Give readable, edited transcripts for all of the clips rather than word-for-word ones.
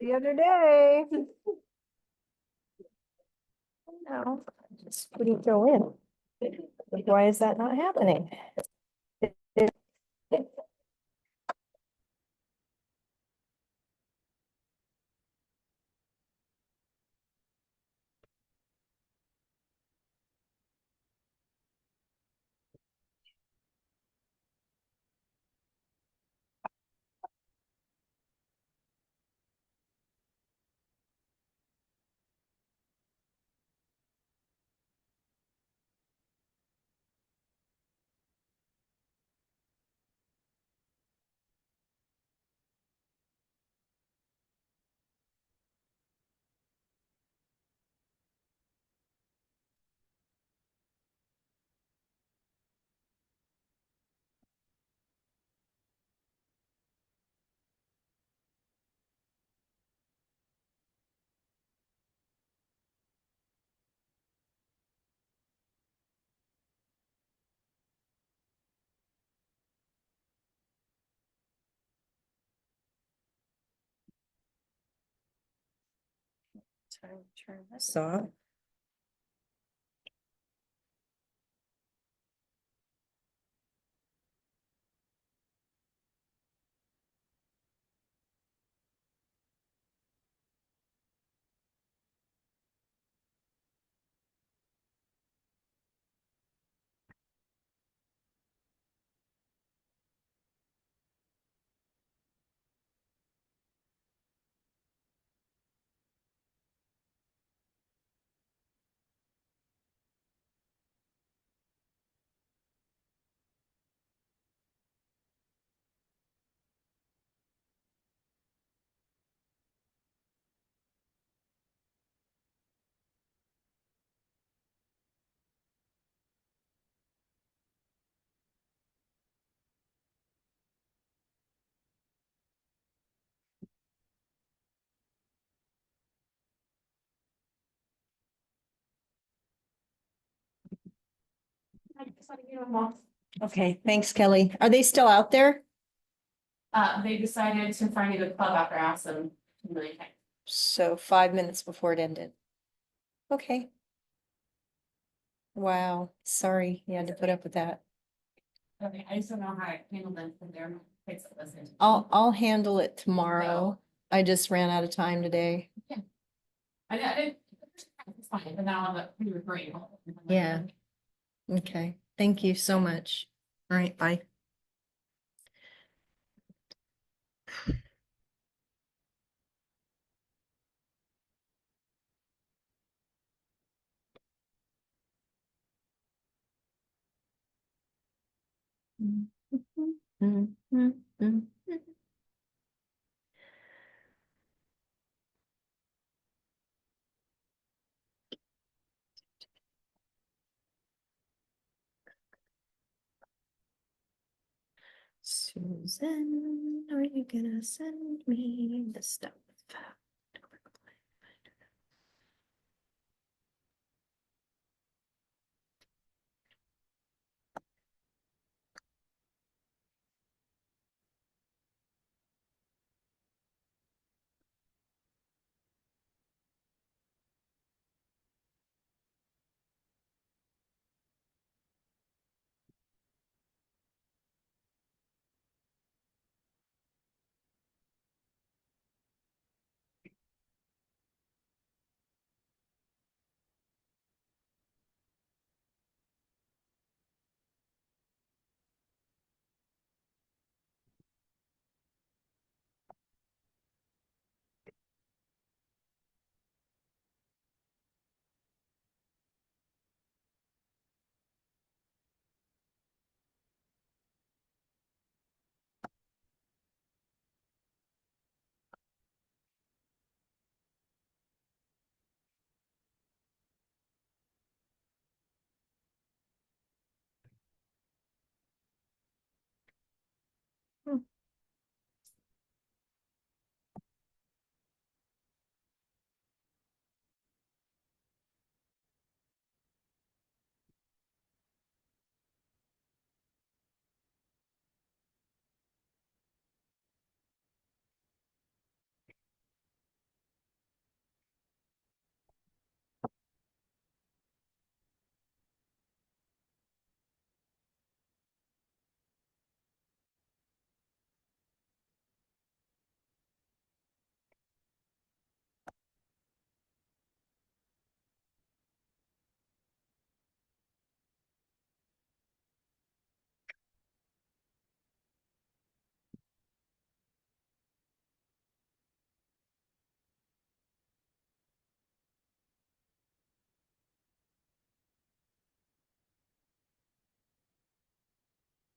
the other day. No, just what do you throw in? Like, why is that not happening? Turn this off. Okay, thanks, Kelly. Are they still out there? They decided to find a good club after I asked them. Really. So 5 minutes before it ended. Okay. Wow, sorry you had to put up with that. Okay, I just don't know how I handle them from their place of listening. I'll handle it tomorrow. I just ran out of time today. I didn't. It's fine, but now I'm like, pretty great. Yeah. Okay, thank you so much. All right, bye. Susan, are you gonna send me the stuff?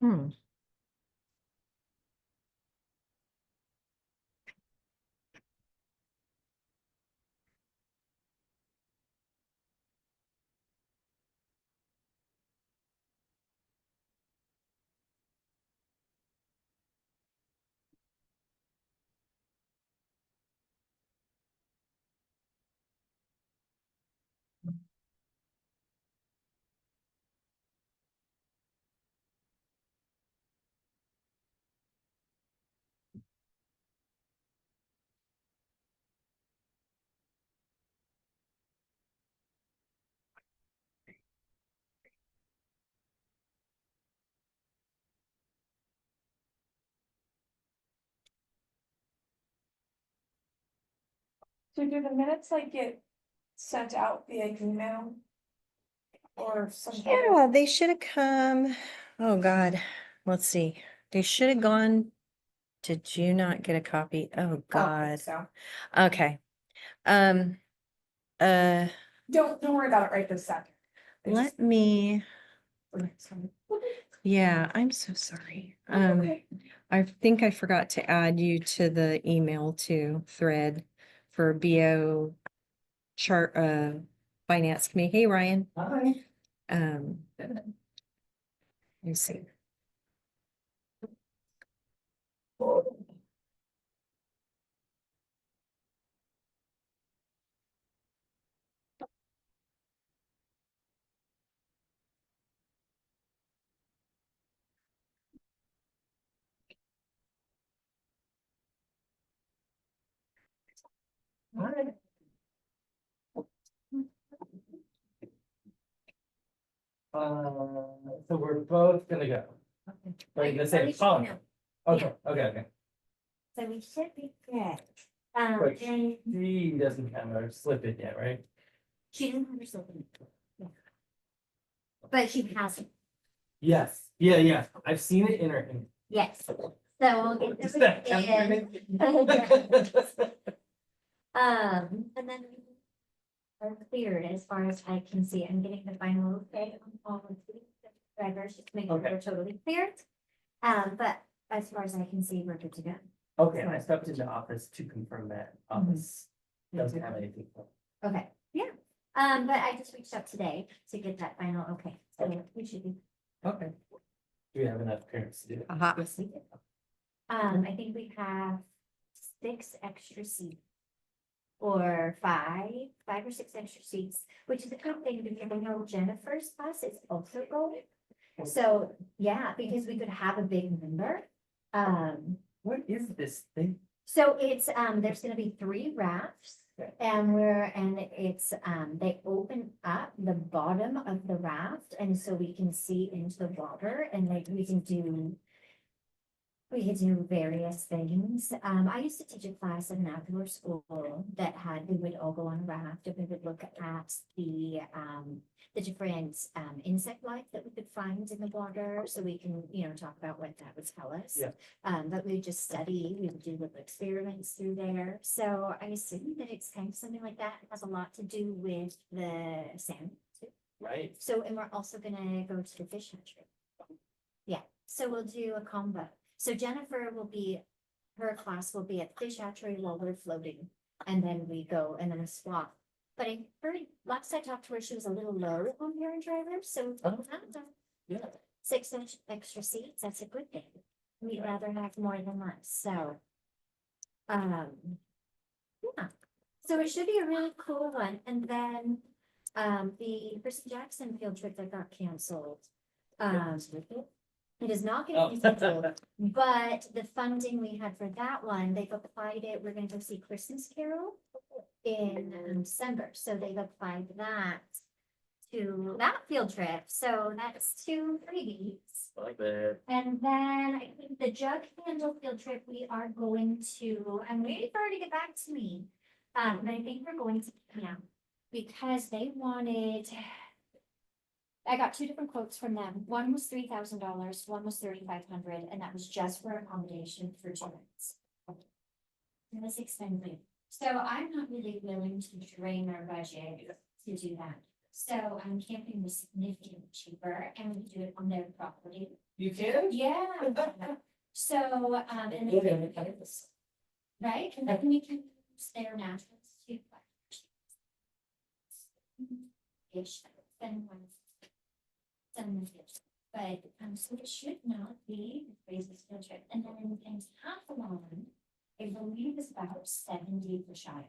Hmm. So do the minutes like get sent out via email? Or something? Yeah, they should have come. Oh, God. Let's see. They should have gone. Did you not get a copy? Oh, God. So, Okay. Um, uh, don't worry about it right this second. They let just- me, Okay. yeah, I'm so sorry. Okay. I think I forgot to add you to the email too, thread for BO chart, finance committee. Hey, Ryan. Hi. Let me see. Alright. So we're both gonna go. Like the same, oh, okay, okay. So we should be good. But And she doesn't have her slip it yet, right? she didn't have her something. But she has it, Yes, yeah, I've seen it in her. yes. So we'll get Is this that in. happening? And then we are cleared as far as I can see. I'm getting the final okay on all of the drivers, just to make sure Okay. they're totally cleared. But as far as I can see, we're good to go. Okay, I stepped into office to confirm that office doesn't have anything. Okay, yeah. But I just reached out today to get that final okay. So we should be. Okay. Do we have enough parents to do it? Aha. Yes, we did. I think we have 6 extra seats. Or five or 6 extra seats, which is a good thing because I know Jennifer's bus is also going. So, yeah, because we could have a big number. What is this thing? So it's, there's gonna be 3 rafts. Okay. And it's, they open up the bottom of the raft and so we can see into the water and like we can do various things. I used to teach a class at an outdoor school that we would all go on a raft and we would look at the different, insect life that we could find in the water. So we can, talk about what that would tell us. Yeah. But we would just study, we would do little experiments through there. So I assume that it's kind of something like that. It has a lot to do with the salmon too. Right, So, and we're also gonna go to the fish hatchery. Yeah, so we'll do a combo. So Jennifer her class will be at the fish hatchery while we're floating. And then we go and then a swap. But I heard, last I talked to her, she was a little low on parent drivers, so Oh. yeah. 6 extra seats, that's a good thing. We'd rather have more than less, so. Yeah, so it should be a really cool one. And then, the Percy Jackson field trip that got canceled. It is not gonna be canceled, but the funding we had for that one, they've applied it, we're gonna go see Christmas Carol in December, so they've applied that to that field trip, so that's 2 freebies. Like that. And then I think the jug handle field trip, we are going to, I'm waiting for her to get back to me. But I think we're going to, because they wanted. I got 2 different quotes from them. One was $3,000, one was $3,500, and that was just for accommodation for 2 nights. It was expensive. So I'm not really willing to drain our budget to do that. So camping was significantly cheaper and we do it on their property. You can? Yeah. So, and then, right, and then we can use their naturals too. Ish, then one. But, so it should not be the craziest field trip, and then in pentathlon, I believe is about 70 for child.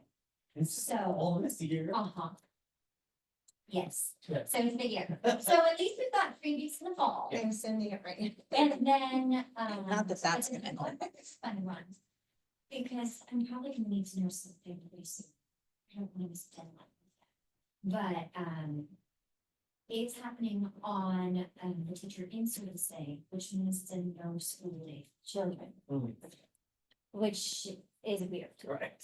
So. All this year? Uh-huh. Yes, Yeah. so it's the year, so at least we've got freebies in the fall. I'm sending it right now. And then, Not that that's but gonna then fun ones. Because I'm probably gonna need to know something pretty soon. I don't want to miss a deadline. But, it's happening on, the teacher in service day, which means it's in no school day children, which is weird. Right.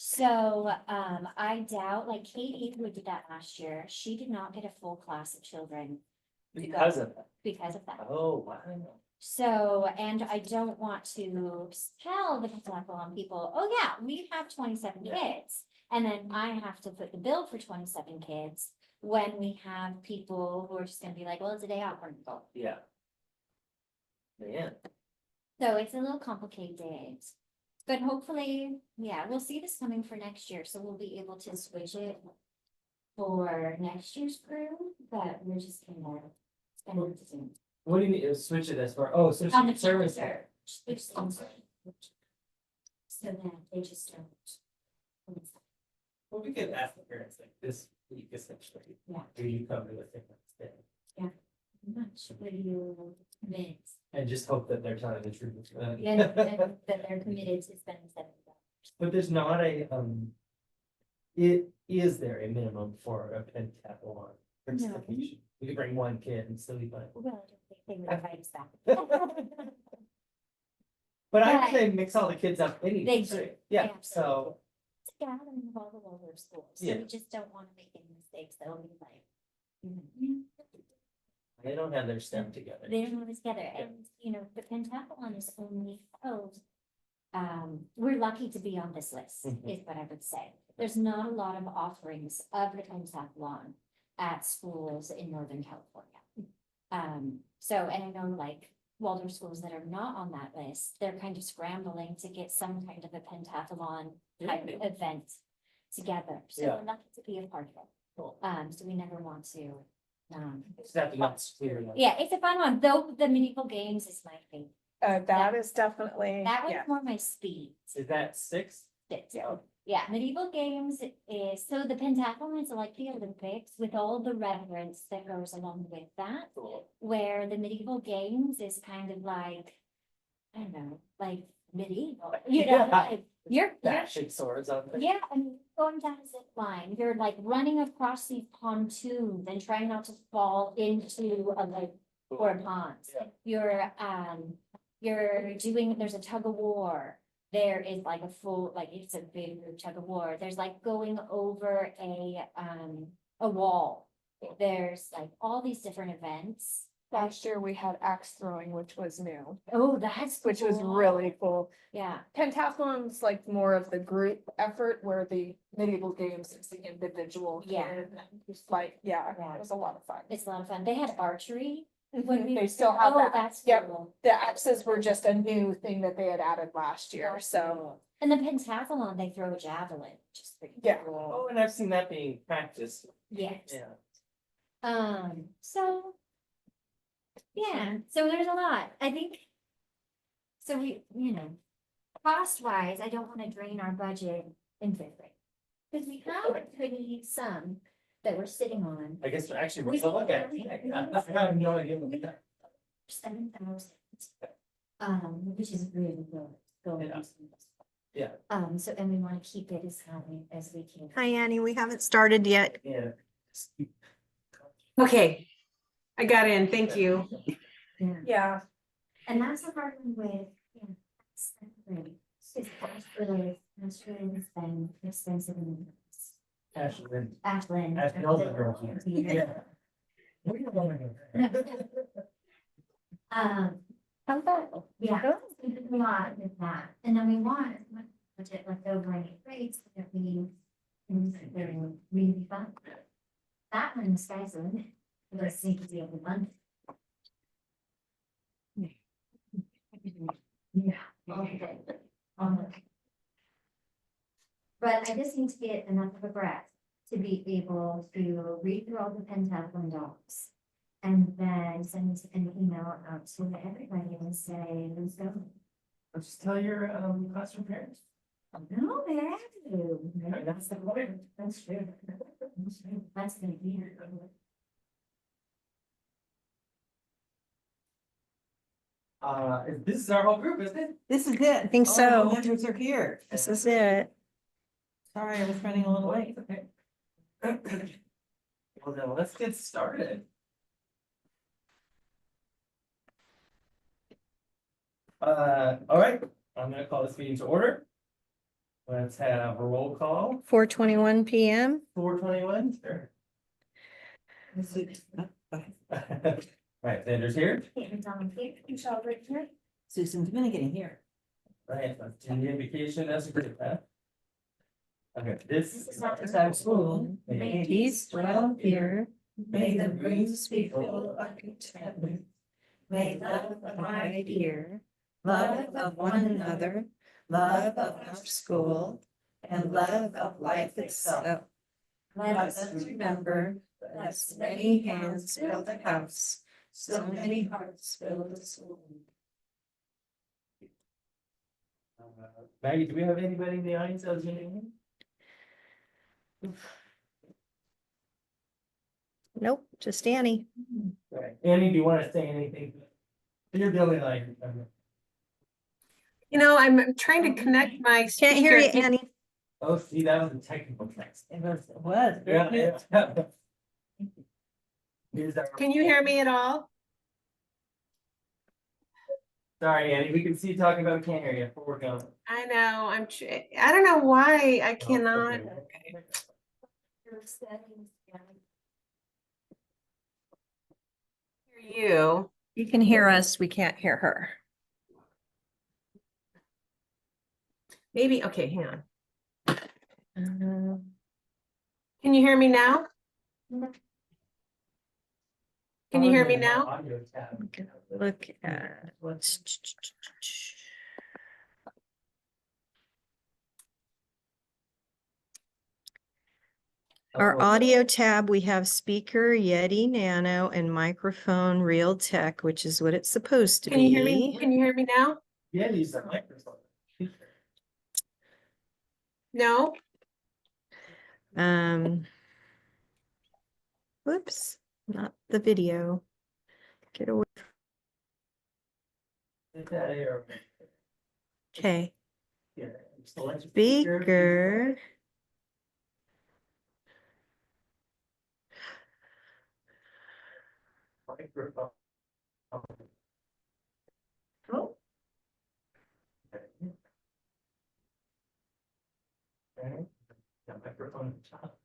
So, I doubt, like Katie, who did that last year, she did not get a full class of children Because of that. because of that. Oh, wow. So, and I don't want to tell the pentathlon people, oh yeah, we have 27 kids. And then I have to put the bill for 27 kids when we have people who are just gonna be like, well, it's a day out, we're gonna go. Yeah. Man, So it's a little complicated. But hopefully, yeah, we'll see this coming for next year, so we'll be able to switch it for next year's crew, but we're just gonna spend it soon. what do you mean, switch it as far, oh, switch On the the service. calendar, switch things. So that they just don't. Well, we could ask the parents like this week essentially. Yeah. Do you come to a thing that's there? Much will you commit, And just hope that they're telling the truth. and that they're committed to spending $70. But there's not is there a minimum for a pentathlon participation? You could bring one kid and still be fine. Well, I don't think they would invite us back. But I Right. would say mix all the kids up anyway. They do. Yeah, Absolutely. so, It's a gathering of all the lower schools, so Yeah. we just don't wanna make any mistakes, that'll be like. they don't have their stuff together. They don't have it together, and, you know, the pentathlon is only held. We're lucky to be on this list, Mhm. is what I would say. There's not a lot of offerings of the pentathlon at schools in Northern California. So, and I know like Waldorf schools that are not on that list, they're kind of scrambling to get some kind of a pentathlon type Yeah. event together, so Yeah. we're lucky to be a part of it. Cool. So we never want to, Just have to not clear that. yeah, it's a fun one, though the medieval games is my favorite. That is definitely, That yeah. was more my speed. Is that 6? Yeah, medieval games is, so the pentathlon is like the Olympics with all the reverence that goes along with that. Cool. Where the medieval games is kind of like, I don't know, like medieval, you know, Yeah. like you're, Bashing swords on there. yeah, and going down a zip line, you're like running across these pontoons and trying not to fall into a lake or a pond. Yeah. You're doing, there's a tug of war. There is like a full, like it's a big group tug of war. There's like going over a wall. There's like all these different events. Last year we had axe throwing, which was new, Oh, that's which was cool. really cool. Yeah, Pentathlon's like more of the group effort where the medieval games is the individual. Yeah. kid, and just like, yeah, Yeah. it was a lot of fun. it's a lot of fun. They had archery. when we They were still there. have Oh, that. that's Yep. cool. The axes were just a new thing that they had added last year, That's so. cool. And the pentathlon, they throw a javelin, which is pretty Yeah. cool. Oh, and I've seen that being practiced. Yes. Yeah. So. Yeah, so there's a lot, I think. So we, you know, cost wise, I don't wanna drain our budget in fifth grade. Cause we have a pretty sum that we're sitting on, I guess actually, we're still looking at it. I have no idea what we got. 7,000. Which is really good. Yeah. Yeah. So, and we wanna keep it as high as we can. Hi, Annie, we haven't started yet. Yeah. Okay, I got in, thank you. Yeah. Yeah, And that's the hard one with, yeah, seventh grade. It's really been expensive in Ashley. Ashland. Ashland, all the girls. Yeah. Where you going? Yeah, we did a lot with that, and then we want as much budget left over in eighth grade so that we can really fun. that one, the sky's the limit. Let's see if the other one. Yeah. Okay. But I just need to get enough of a breath to be able to read through all the pentathlon docs. And then send an email out to everybody and say, who's going? I'll just tell your classroom parents. No, they have to. That's the point. That's fair. That's gonna be. This is our whole group, isn't it? This is it. I think so. Members are here. This is it. Sorry, I was running a little late. Okay. Well, then let's get started. All right, I'm gonna call this meeting to order. Let's have a roll call, 4:21 PM. 4:21, sure. Right, Sanders here. Caitlin Donald here. Michelle right here. Susan Dominican here. Right, let's do the invocation as a group, huh? Okay, this is not our our school. May peace dwell here. May the breeze be full of contentment. May love abide here. Love of one another, love of our school, and love of life itself. Let us remember that as many hands build a house, so many hearts build a school. Maggie, do we have anybody in the audience that was in it? Nope, just Annie. Right, Annie, do you want to say anything? You're the only like. You know, I'm trying to connect my. Can't hear you, speaker. Annie. Oh, see, that was a technical text. It was. Yeah. Here's our. Can you hear me at all? Sorry, Annie, we can see you talking about, can't hear you, but we're going. I know, I don't know why I cannot. Hear you. You can hear us, we can't hear her. Maybe, okay, hang on. Can you hear me now? Can you hear me now? Audio tab. Look at what's. Our audio tab, we have speaker, Yeti Nano, and microphone Real Tech, which is what it's supposed to Can you hear me? be. Can you hear me now? Yeah, use the microphone. No? Whoops, not the video. Get away. Is that air? Okay, Yeah, select speaker. Microphone. Oh. Okay. Got microphone at the top.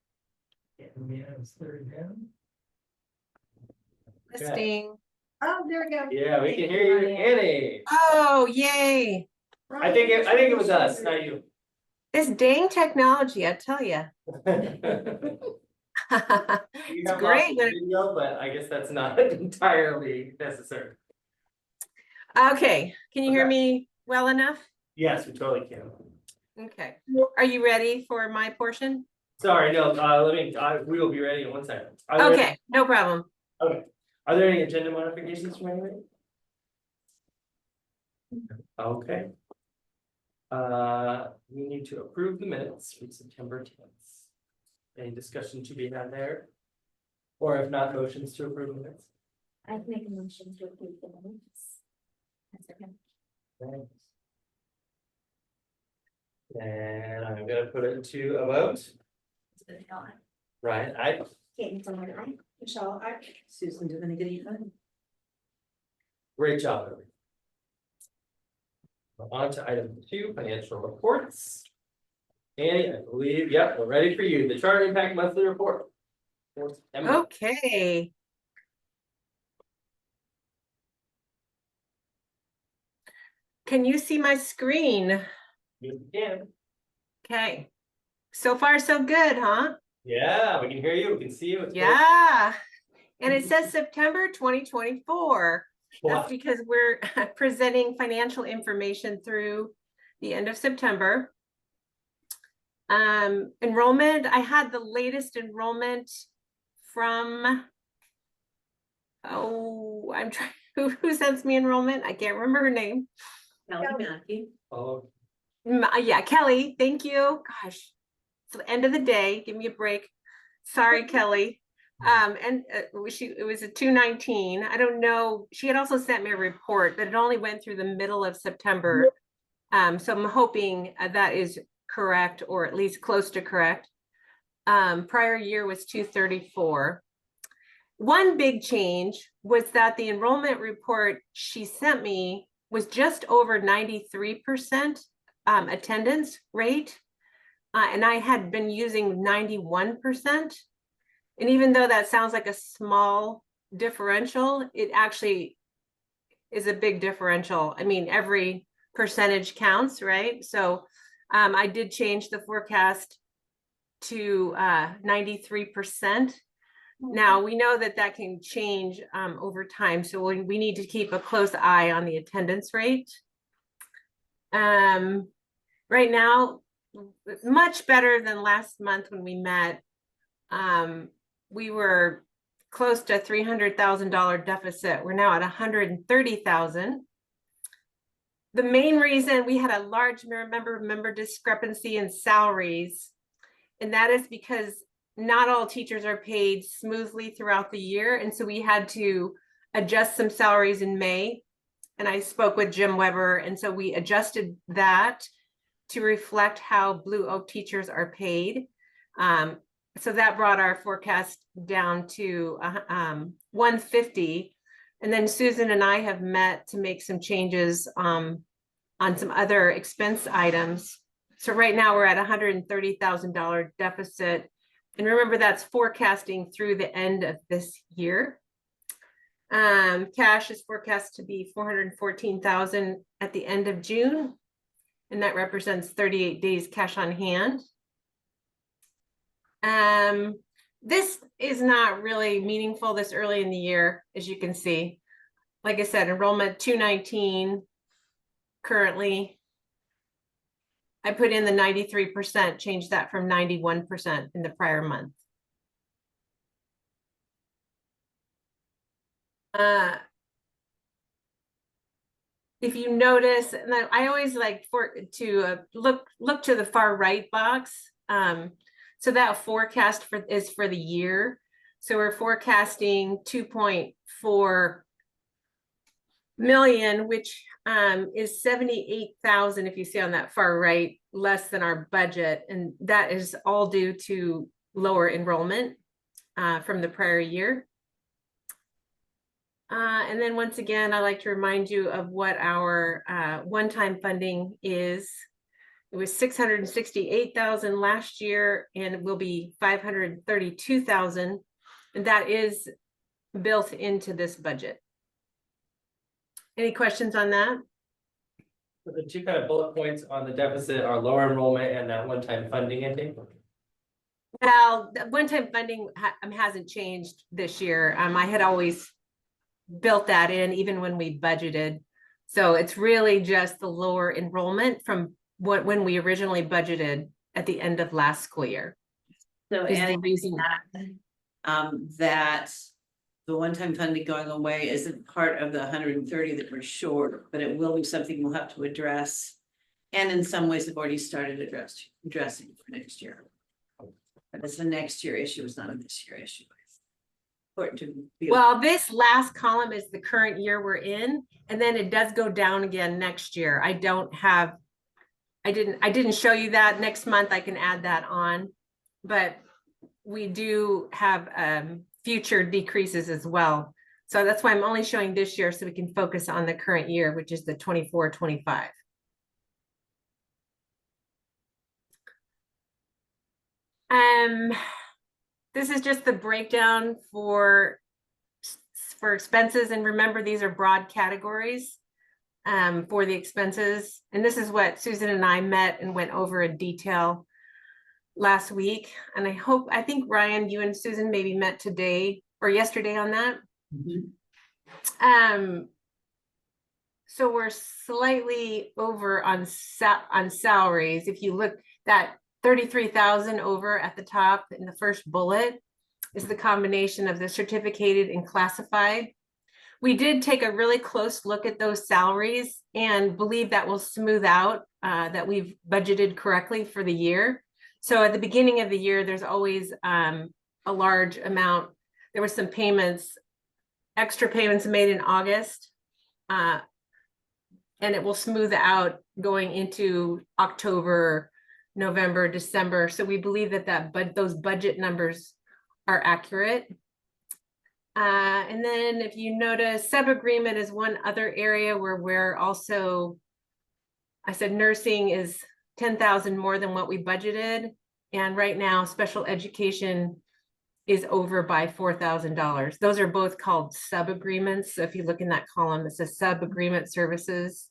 Yeah, it's 30 down. Listing. Oh, there we go. Yeah, we can hear you, Annie. Oh, yay. I think it was us, not you. This dang technology, I tell you. It's great when- Video, but I guess that's not entirely necessary. Okay, can you hear Okay. me well enough? Yes, we totally can. Okay, are you ready for my portion? Sorry, no, we will be ready in 1 second. Are there- Okay, no problem. Okay, are there any agenda modifications from anybody? Okay. We need to approve the minutes from September 10th. Any discussion to be had there? Or if not, motions to approve the minutes? I'd make a motion to approve the minutes. That's okay. Thanks. And I'm gonna put it to a vote. Ryan, Caitlin Donald, aye. Michelle, I. Susan Dominican. great job. everybody. On to item 2, financial reports. Annie, I believe, yep, we're ready for you, the Charter Impact Monthly Report. For September. Okay. Can you see my screen? You can. Okay. So far, so good, huh? Yeah, we can hear you, we can see you. It's great. Yeah, and it says September 2024. Wow. That's because we're presenting financial information through the end of September. Enrollment, I had the latest enrollment from, oh, I'm trying, who sends me enrollment? I can't remember her name. Oh, Yeah, Kelly, thank you. Gosh, it's the end of the day. Give me a break. Sorry, Kelly. And it was a 219. I don't know. She had also sent me a report that it only went through the middle of September. So I'm hoping that is correct, or at least close to correct. Prior year was 234. One big change was that the enrollment report she sent me was just over 93% attendance rate. And I had been using 91%. And even though that sounds like a small differential, it actually is a big differential. I mean, every percentage counts, right? So I did change the forecast to 93%. Now we know that that can change over time. So we need to keep a close eye on the attendance rate. Right now, much better than last month when we met. We were close to $300,000 deficit. We're now at 130,000. The main reason we had a large member discrepancy in salaries, and that is because not all teachers are paid smoothly throughout the year. And so we had to adjust some salaries in May. And I spoke with Jim Weber. And so we adjusted that to reflect how Blue Oak teachers are paid. So that brought our forecast down to 150. And then Susan and I have met to make some changes on some other expense items. So right now we're at $130,000 deficit. And remember, that's forecasting through the end of this year. Cash is forecast to be 414,000 at the end of June. And that represents 38 days cash on hand. This is not really meaningful this early in the year, as you can see. Like I said, enrollment 219 currently. I put in the 93%, changed that from 91% in the prior month. If you notice, and I always like to look to the far right box. So that forecast is for the year. So we're forecasting 2.4 million, which is 78,000, if you see on that far right, less than our budget. And that is all due to lower enrollment from the prior year. And then once again, I like to remind you of what our one-time funding is. It was 668,000 last year, and it will be 532,000. And that is built into this budget. Any questions on that? The two kind of bullet points on the deficit are lower enrollment and that one-time funding ending. Well, the one-time funding hasn't changed this year. I had always built that in even when we budgeted. So it's really just the lower enrollment from when we originally budgeted at the end of last school year. So Is the adding reason that the one-time funding going away isn't part of the 130 that we're short, but it will be something we'll have to address. And in some ways have already started addressing for next year. But it's a next year issue, it's not a this year issue. Important to be well, this last column is the current year we're in, and then it does go down again next year. I didn't show you that. Next month I can add that on, but we do have future decreases as well. So that's why I'm only showing this year so we can focus on the current year, which is the 24-25. This is just the breakdown for expenses. And remember, these are broad categories for the expenses. And this is what Susan and I met and went over in detail. last week, and I think Ryan, you and Susan maybe met today or yesterday on that. So we're slightly over on salaries. If you look, that 33,000 over at the top in the first bullet is the combination of the certificated and classified. We did take a really close look at those salaries and believe that will smooth out, that we've budgeted correctly for the year. So at the beginning of the year, there's always a large amount. There were some payments, extra payments made in August. And it will smooth out going into October, November, December. So we believe that those budget numbers are accurate. And then if you notice, sub-agreement is one other area where we're also, I said nursing is 10,000 more than what we budgeted. And right now, special education is over by $4,000. Those are both called sub-agreements. So if you look in that column, it says sub-agreement services.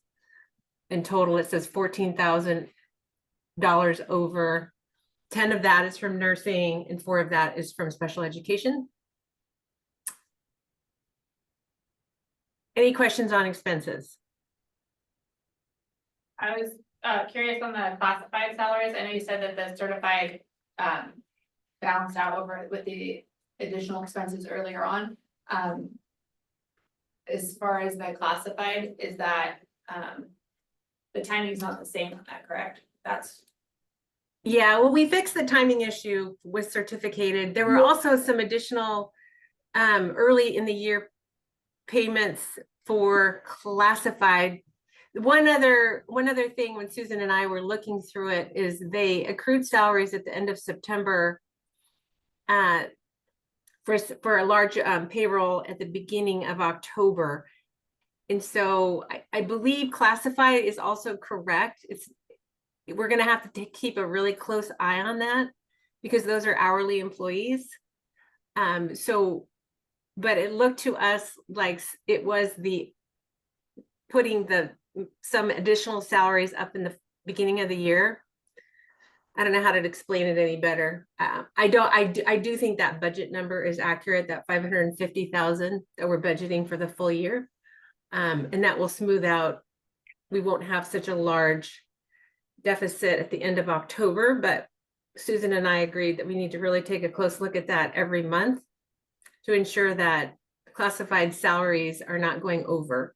In total, it says $14,000 over. 10 of that is from nursing and 4 of that is from special education. Any questions on expenses? I was curious on the classified salaries. I know you said that the certified balanced out over with the additional expenses earlier on. As far as the classified, is that the timing is not the same on that, correct? Yeah, well, we fixed the timing issue with certificated. There were also some additional early in the year payments for classified. One other thing when Susan and I were looking through it is they accrued salaries at the end of September for a large payroll at the beginning of October. And so I believe classified is also correct. We're going to have to keep a really close eye on that because those are hourly employees. But it looked to us like it was putting some additional salaries up in the beginning of the year. I don't know how to explain it any better. I do think that budget number is accurate, that 550,000 that we're budgeting for the full year. And that will smooth out. We won't have such a large deficit at the end of October, but Susan and I agreed that we need to really take a close look at that every month to ensure that classified salaries are not going over.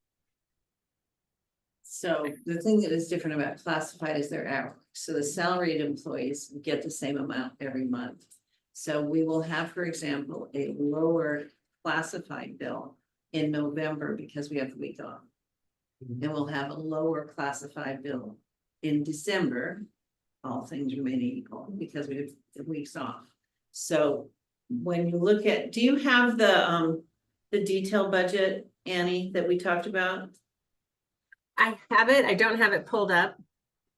So the thing that is different about classified is their hourly. So the salaried employees get the same amount every month. So we will have, for example, a lower classified bill in November because we have the week off. And we'll have a lower classified bill in December, all things remaining equal, because we have the weeks off. So when you look at, do you have the detailed budget, Annie, that we talked about? I have it. I don't have it pulled up.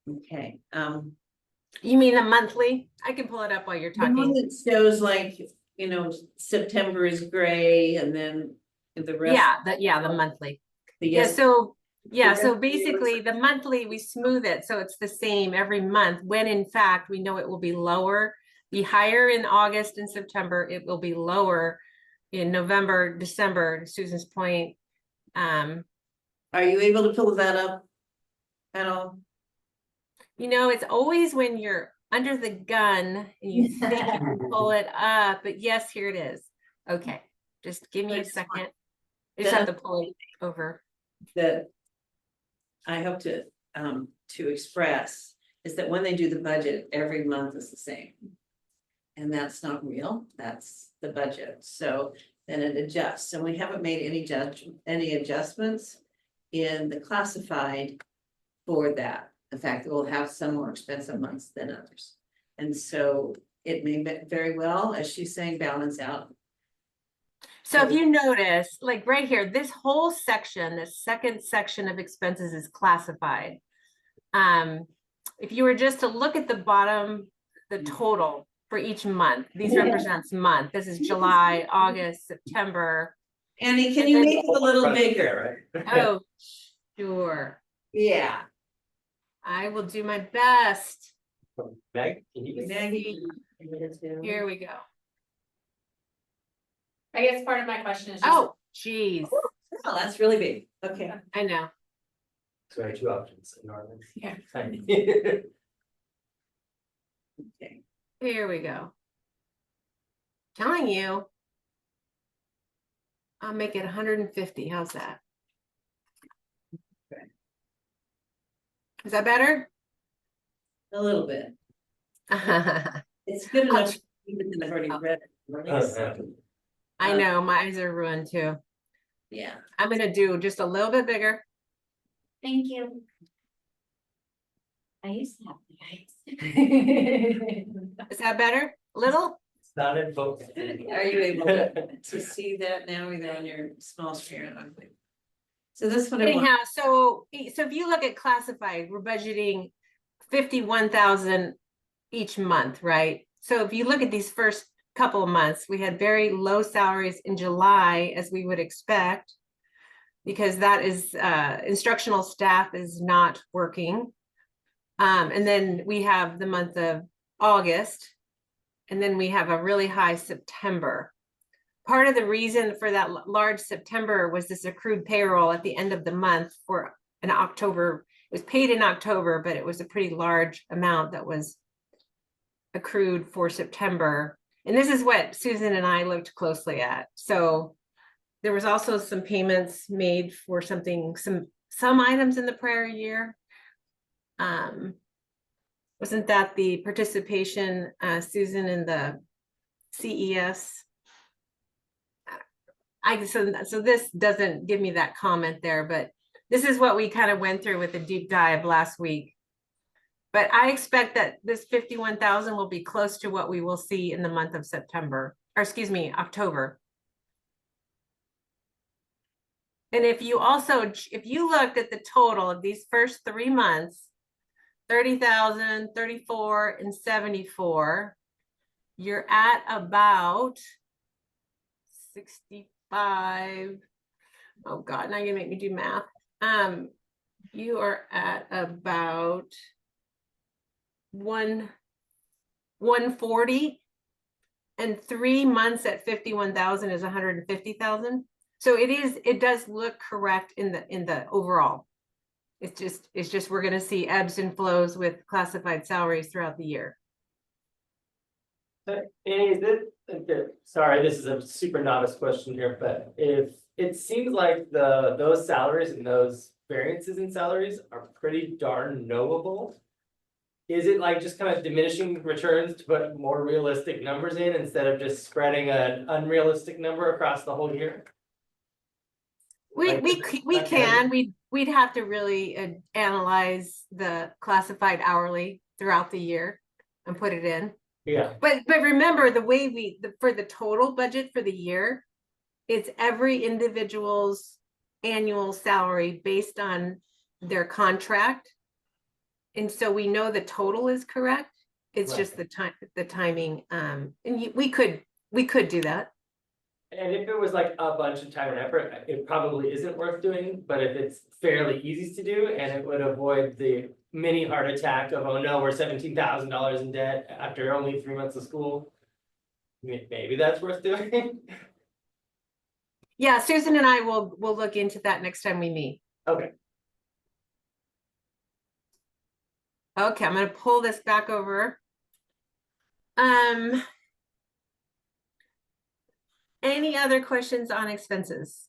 Okay. You mean the monthly? I can pull it up while you're The one talking. that shows like, September is gray and then the rest. Yeah, the monthly. The Yeah, yes, so rest of the basically the monthly we smooth it so it's the same every month when in fact we know it will be higher in August and September. It will be lower in November, December, to Susan's point. are you able to pull that up at all? It's always when you're under the gun and you think you can pull it up, but yes, here it is. Okay, just give me a That's fine. second. I just have to pull it over. That I hope to express is that when they do the budget, every month is the same. And that's not real, that's the budget, so then it adjusts, and we haven't made any adjustments in the classified for that. The fact that we'll have some more expensive months than others. And so it may very well, as she's saying, balance out. So if you notice, like right here, this whole section, the second section of expenses is classified. If you were just to look at the bottom, the total for each month, these represents month. This is July, August, September. Annie, can you make it a little bigger? Right? Oh, sure. Yeah. I will do my best. Meg, can you? Maggie. Here we go. I guess part of my question is just. Oh, geez, Oh, that's really big. Okay. I know. Sorry, two options. Enormous. Yeah. Tiny. Here we go. Telling you. I'll make it 150. How's that? Okay. Is that better? A little bit. I It's good I'll enough, even though I've already read it. know, my eyes are ruined too. Yeah. I'm gonna do just a little bit bigger. Thank you. I used to have the eyes. Is that better? A little? It's not in focus. Are you able to see that now either on your small screen or on big? So this one I want. Anyhow, so if you look at classified, we're budgeting 51,000 each month, right? So if you look at these first couple of months, we had very low salaries in July, as we would expect, because that is instructional staff is not working. And then we have the month of August, and then we have a really high September. Part of the reason for that large September was this accrued payroll at the end of the month for an October. It was paid in October, but it was a pretty large amount that was accrued for September. And this is what Susan and I looked closely at. So there was also some payments made for some items in the prior year. Wasn't that the participation, Susan, in the CES? So this doesn't give me that comment there, but this is what we kind of went through with the deep dive last week. But I expect that this 51,000 will be close to what we will see in the month of September, or excuse me, October. And if you looked at the total of these first 3 months, 30,000, 34, and 74, you're at about 65. Oh God, now you're gonna make me do math. You are at about 140, and 3 months at 51,000 is 150,000. So it does look correct in the overall. It's just we're gonna see ebbs and flows with classified salaries throughout the year. Annie, is it, okay, sorry, this is a super novice question here, but if it seems like those salaries and those variances in salaries are pretty darn knowable. Is it like just kind of diminishing returns to put more realistic numbers in instead of just spreading an unrealistic number across the whole year? We can, we'd have to really analyze the classified hourly throughout the year and put it in. Yeah, But remember, the way for the total budget for the year, it's every individual's annual salary based on their contract. And so we know the total is correct. It's just the timing. And we could do that. and if it was like a bunch of time and effort, it probably isn't worth doing, but if it's fairly easy to do and it would avoid the mini heart attack of, oh no, we're $17,000 in debt after only 3 months of school. Maybe that's worth doing. Yeah, Susan and I will look into that next time we meet. Okay. Okay, I'm gonna pull this back over. Any other questions on expenses?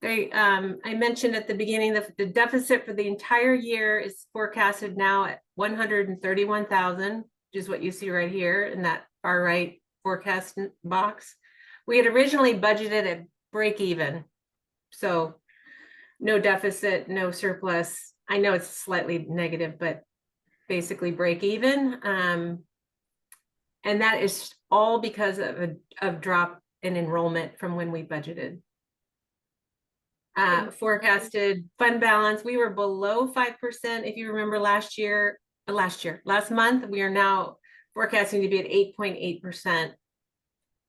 I mentioned at the beginning that the deficit for the entire year is forecasted now at 131,000, which is what you see right here in that far right forecast box. We had originally budgeted at break even. So no deficit, no surplus. I know it's slightly negative, but basically break even. And that is all because of a drop in enrollment from when we budgeted. Forecasted fund balance, we were below 5%. If you remember last month, we are now forecasting to be at 8.8%.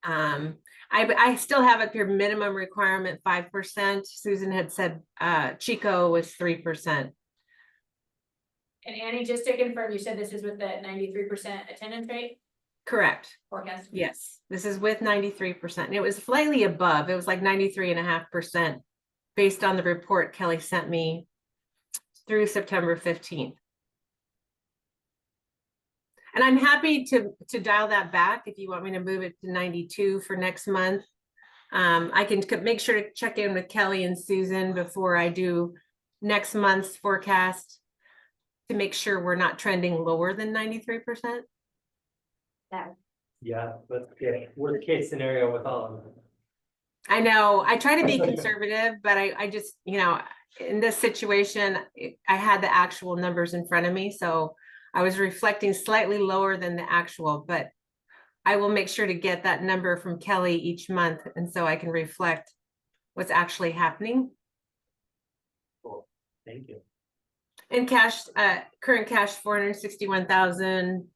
I still have up here minimum requirement 5%. Susan had said Chico was 3%. And Annie, just to confirm, you said this is with the 93% attendance rate Correct. forecast? Yes, this is with 93%. And it was slightly above. It was like 93.5% based on the report Kelly sent me through September 15th. And I'm happy to dial that back if you want me to move it to 92 for next month. I can make sure to check in with Kelly and Susan before I do next month's forecast to make sure we're not trending lower than 93%. Yeah, but yeah, worst case scenario with all of them. I know, I try to be conservative, but I just, you know, in this situation, I had the actual numbers in front of me, so I was reflecting slightly lower than the actual, but I will make sure to get that number from Kelly each month, and so I can reflect what's actually happening. Cool, thank you. And cash, current cash 461,000,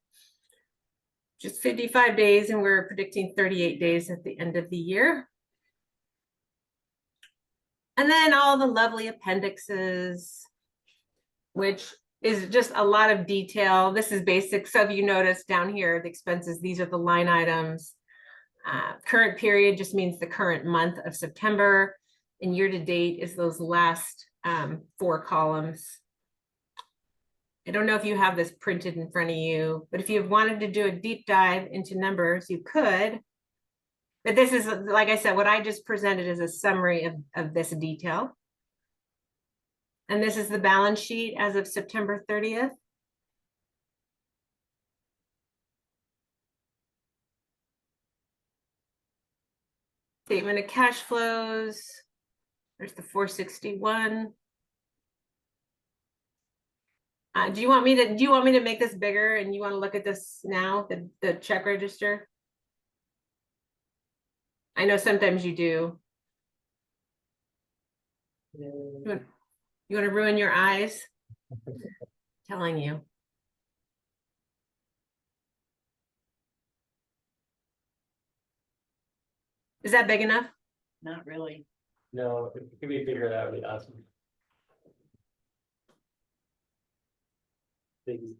just 55 days, and we're predicting 38 days at the end of the year. And then all the lovely appendixes, which is just a lot of detail. This is basic. So if you notice down here, the expenses, these are the line items. Current period just means the current month of September, and year to date is those last 4 columns. I don't know if you have this printed in front of you, but if you wanted to do a deep dive into numbers, you could. But this is, like I said, what I just presented is a summary of this detail. And this is the balance sheet as of September 30th. Statement of cash flows. There's the 461. Do you want me to make this bigger, and you want to look at this now, the check register? I know sometimes you do. You want to ruin your eyes? Telling you. Is that big enough? Not really. No, if it could be bigger, that would be awesome. Big, I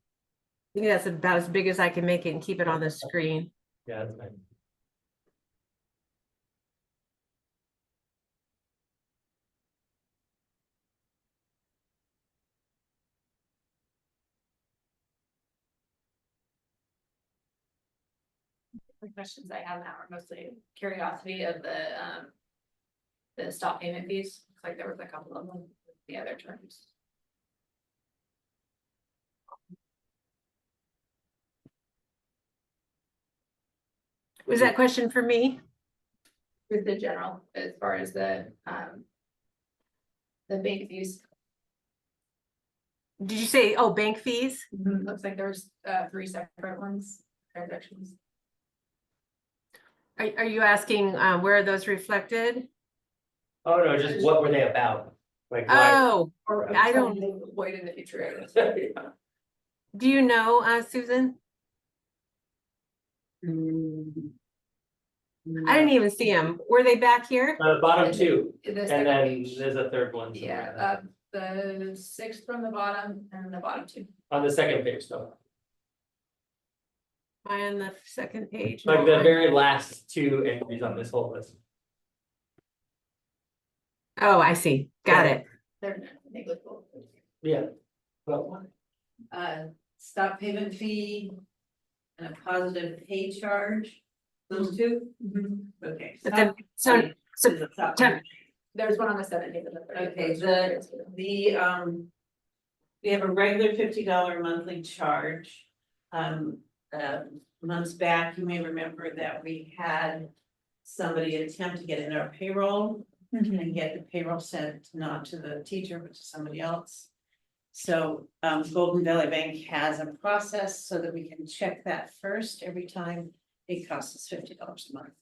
think that's about as big as I can make it and keep it on the screen. yeah, that's fine. The questions I have now are mostly curiosity of the stop payment fees. Looks like there was a couple of them, with the other terms. Was that question for me? With the general, as far as the bank fees. Did you say, oh, bank fees? Looks like there's 3 separate ones, transactions. Are you asking where are those reflected? Oh, no, just what were they about? Like, why? Oh, Or I don't- avoid in the future, I guess. Yeah. do you know, Susan? I didn't even see them. Were they back here? The bottom 2, The and second then page. there's a third one. somewhere. Yeah, the 6th from the bottom and the bottom 2. On the second page, though. Am I on the second page? Like No, the I'm- very last 2 entries on this whole list. Oh, I see. Got Yeah. it. They're negligible. Yeah. But Stop payment fee and a positive pay charge, those two? Okay. But then, so, There's one on the 17th. and the 30th. Okay, we have a regular $50 monthly charge. Months back, you may remember that we had somebody attempt to get in our payroll and get the payroll sent not to the teacher, but to somebody else. So Golden Valley Bank has a process so that we can check that first every time. It costs us $50 a month.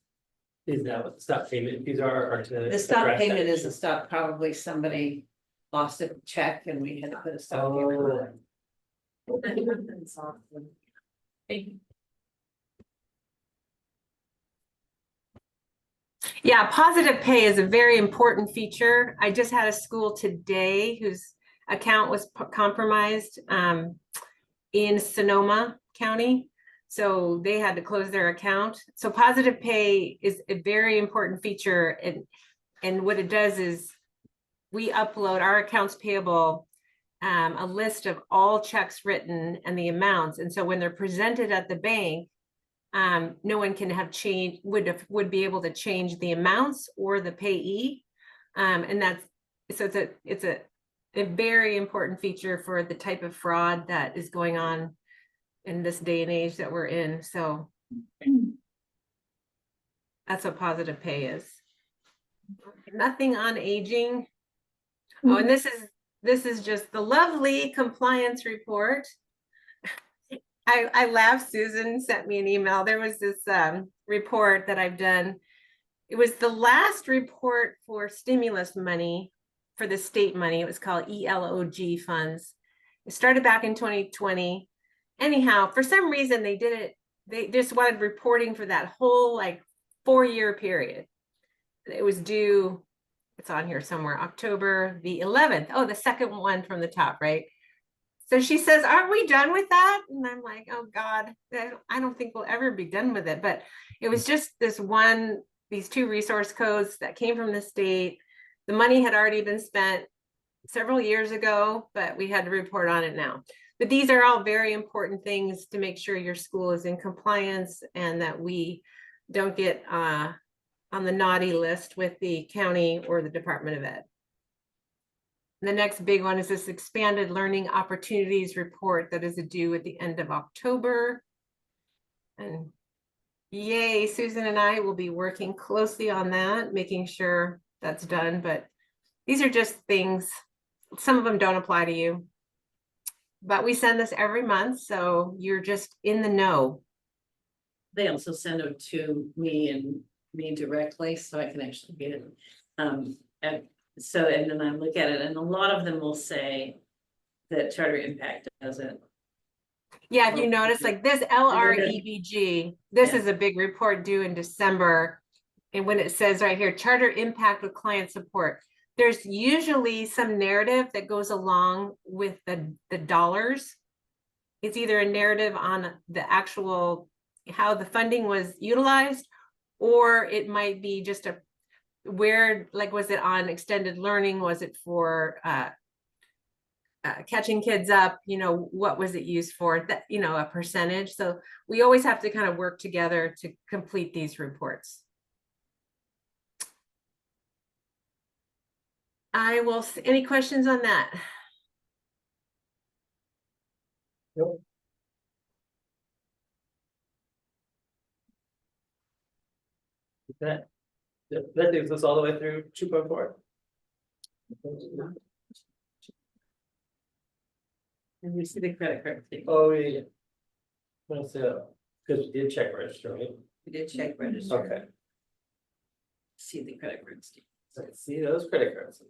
is that what the stop payment fees are, or to? The stop address that payment is issue? a stop, probably somebody lost a check and we had to put a stop payment on it. Thank you. Yeah, positive pay is a very important feature. I just had a school today whose account was compromised in Sonoma County. So they had to close their account. So positive pay is a very important feature. And what it does is we upload our accounts payable, a list of all checks written and the amounts. And so when they're presented at the bank, no one can have change, would be able to change the amounts or the payee. And that's, so it's a very important feature for the type of fraud that is going on in this day and age that we're in. So that's what positive pay is. Nothing on aging. Oh, and this is just the lovely compliance report. I laughed. Susan sent me an email. There was this report that I've done. It was the last report for stimulus money, for the state money. It was called ELOG funds. It started back in 2020. Anyhow, for some reason they did it. They just wanted reporting for that whole like 4-year period. It was due, it's on here somewhere, October the 11th. Oh, the second one from the top, right? So she says, aren't we done with that? And I'm like, oh God, I don't think we'll ever be done with it. But it was just these 2 resource codes that came from the state. The money had already been spent several years ago, but we had to report on it now. But these are all very important things to make sure your school is in compliance and that we don't get on the naughty list with the county or the Department of Ed. The next big one is this expanded learning opportunities report that is due at the end of October. And yay, Susan and I will be working closely on that, making sure that's done. But these are just things, some of them don't apply to you. But we send this every month, so you're just in the know. They also send them to me and me directly, so I can actually get it. And then I look at it, and a lot of them will say that Charter Impact doesn't. Yeah, if you notice, like this LREBG, this Yeah. is a big report due in December. And when it says right here, Charter Impact with client support, there's usually some narrative that goes along with the dollars. It's either a narrative on the actual, how the funding was utilized, or it might be just where, like, was it on extended learning? Was it for catching kids up? You know, what was it used for? That, you know, a percentage. So we always have to kind of work together to complete these reports. Any questions on that? Nope. That takes us all the way through 2.4. And we see the credit card thing. Oh, yeah. Let's see, because we did check register, right? We did check register. Okay, See the credit card thing. so let's see those credit cards.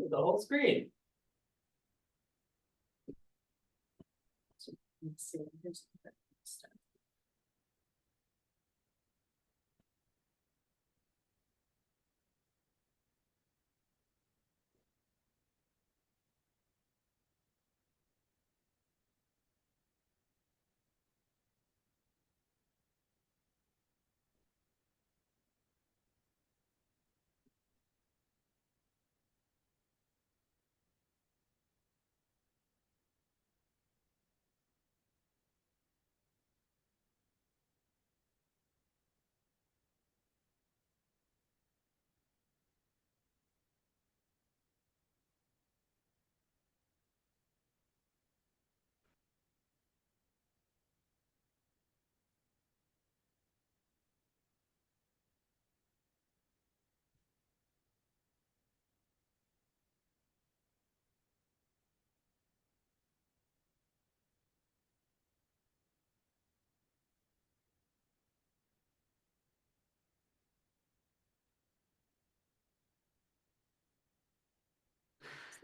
The whole screen. Let's see, here's the credit card stuff.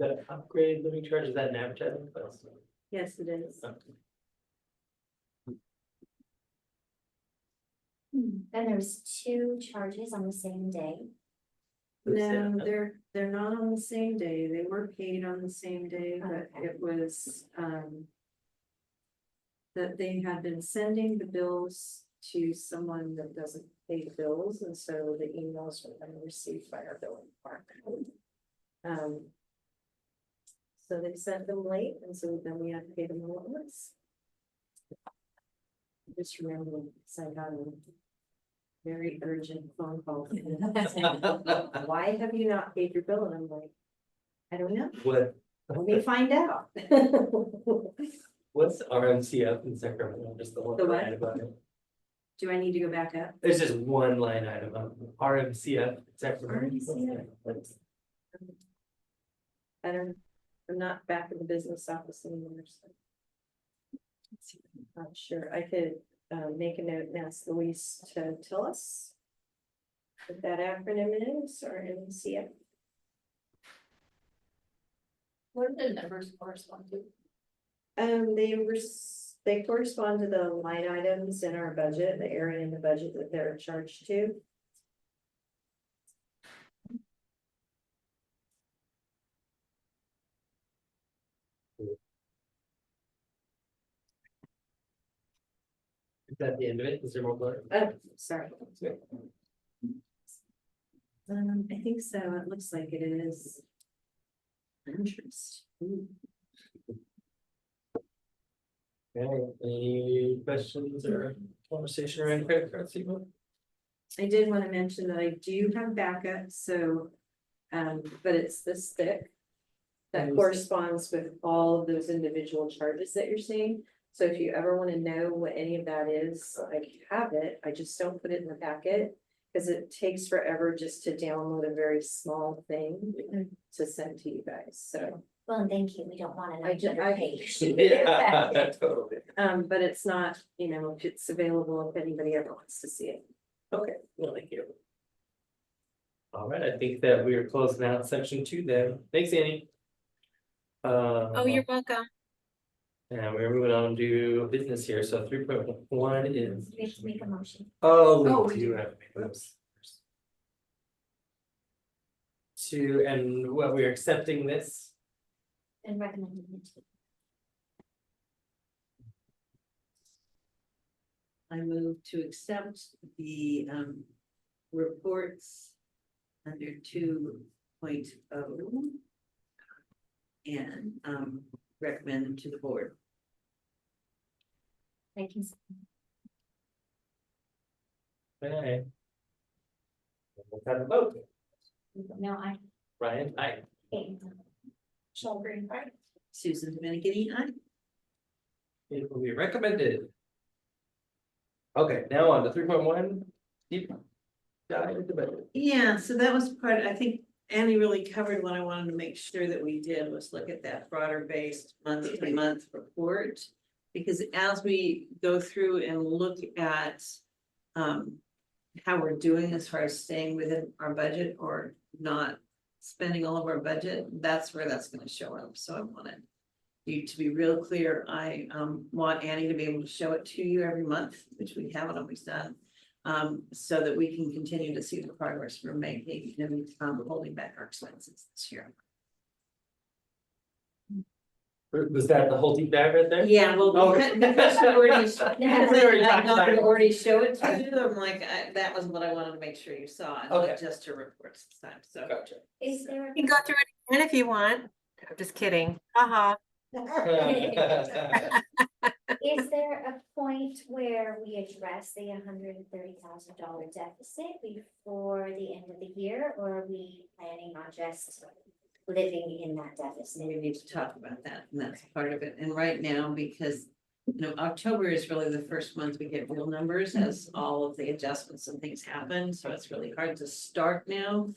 The upgrade living charge, is that an advertising cost? Yes, it is. Okay. And there's 2 charges on the same day. No, they're not on the same day. They were paid on the same day, but Okay. it was, that they had been sending the bills to someone that doesn't pay the bills, and so the emails were then received by our billing department. So they sent them late, and so then we had to pay them all at once. Just remember, I got a very urgent phone call. Why have you not paid your bill? And I'm like, I don't know. What, Let me find out. what's RMCF in Sacramento? Just the one The what? line about it. Do I need to go back up? There's just one line item on RMCF in Sacramento. RMCF, what's- I don't, I'm not back in the business office anymore, so. I'm not sure, I could make a note and ask Luis to tell us what that acronym is, or MCF. What do the numbers correspond to? They correspond to the line items in our budget, the area in the budget that they're charged to. Is that the end of it? Is there more? blur? Oh, sorry. I think so, it looks like it is. Interest. Okay, any questions or conversation around credit cards, Steve? I did want to mention that I do have backup, so, but it's this thick. That Nice. corresponds with all of those individual charges that you're seeing. So if you ever want to know what any of that is, I have it, I just don't put it in the packet. Because it takes forever just to download a very small thing to send to you guys, so. Well, and thank you, we don't want I ju- another I- page. Yeah, totally. But it's not, it's available if anybody ever wants to see it. Okay, well, thank you. All right, I think that we are closing out section 2 then. Thanks, Annie. Oh, you're welcome. And we're moving on to business here, so 3.1 is. We have to make a motion. Oh, we do have to make those. And what we're accepting this, And recommending it. I move to accept the reports under 2.0 and recommend them to the board. Thank you. okay. Let's have a vote. No, I. Ryan, aye. Shall Green, right? Susan Dominican, aye. It will be recommended. Okay, now on to 3.1. Deep dive into budget. Yeah, so that was part, I think Annie really covered what I wanted to make sure that we did was look at that broader based month to month report. Because as we go through and look at how we're doing as far as staying within our budget or not spending all of our budget, that's where that's gonna show up. So I wanted you to be real clear. I want Annie to be able to show it to you every month, which we haven't always done. So that we can continue to see the progress we're making and holding back our expenses this year. Was that the whole deep dive right there? Yeah, well, Okay. because we already, We already I'm talked not about gonna it. already show it to you, I'm like, that was what I wanted to make sure you saw, and Okay. not just her reports this time, so. Gotcha. Is there? You can go through it again if you want. I'm just kidding. Haha. Is there a point where we address the $130,000 deficit before the end of the year, or are we planning on just living in that deficit? We need to talk about that, and that's part of it, and right now, because, October is really the first month we get real numbers as all of the adjustments and things happen, so it's really hard to start now.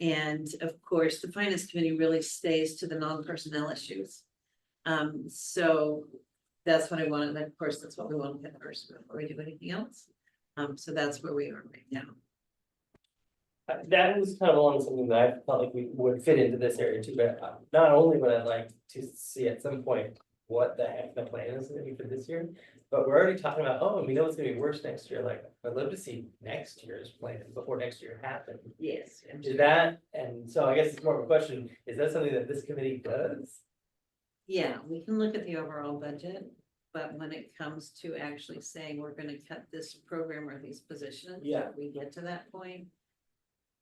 And of course, the finance committee really stays to the non-personnel issues. So that's what I wanted, and of course, that's what we want to get first before we do anything else. So that's where we are right now. That was kind of along something that I felt like we would fit into this area too, but not only would I like to see at some point what the heck the plan is gonna be for this year, but we're already talking about, oh, we know it's gonna be worse next year, like, I'd love to see next year's plan before next year happens. Yes. Is that, and so I guess it's more of a question, is that something that this committee does? Yeah, we can look at the overall budget, but when it comes to actually saying we're gonna cut this program or these positions. Yeah. We get to that point.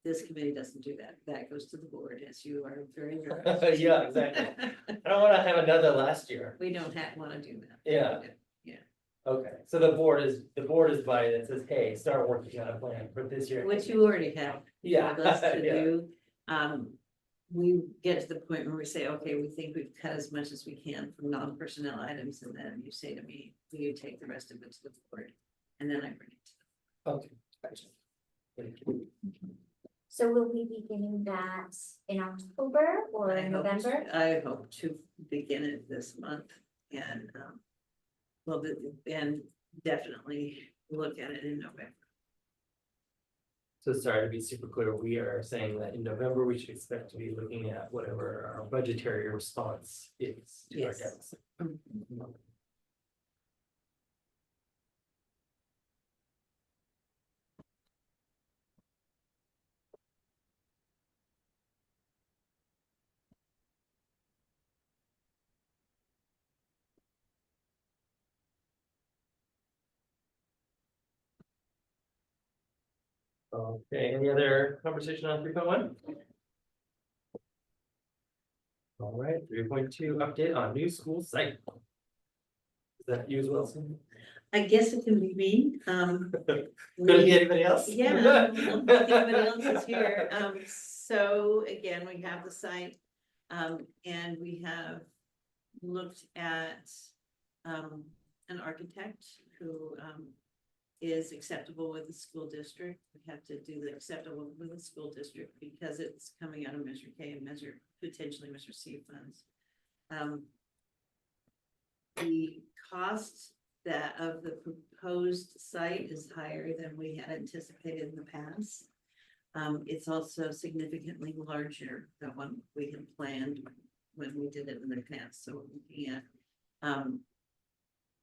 This committee doesn't do that. That goes to the board, as you are very aware. Yeah, exactly. I don't wanna have another last year. We don't wanna do that. Yeah. Okay, so the board is body that says, hey, start working on a plan for this year. Which you already have. Yeah, told us to yeah. do. We get to the point where we say, okay, we think we've cut as much as we can from non-personnel items, and then you say to me, will you take the rest of it to the board? And then I bring it to Okay, gotcha. Thank you. So will we be getting that in October or I in hope November? I hope to begin it this month and, well, and definitely look at it in November. So sorry to be super clear, we are saying that in November, we should expect to be looking at whatever our budgetary response is to our Yes. deficit. Okay, any other conversation on 3.1? All right, 3.2 update on new school site. Is that you as well, Cindy? I guess it can be me, Could it be anybody else? Yeah, I don't think anybody else is here. So again, we have the site, and we have looked at, an architect who, is acceptable with the school district. We have to do the acceptable with the school district because it's coming out of Measure K and potentially Measure C funds. The cost of the proposed site is higher than we had anticipated in the past. It's also significantly larger than what we had planned when we did it in the past, so we're looking at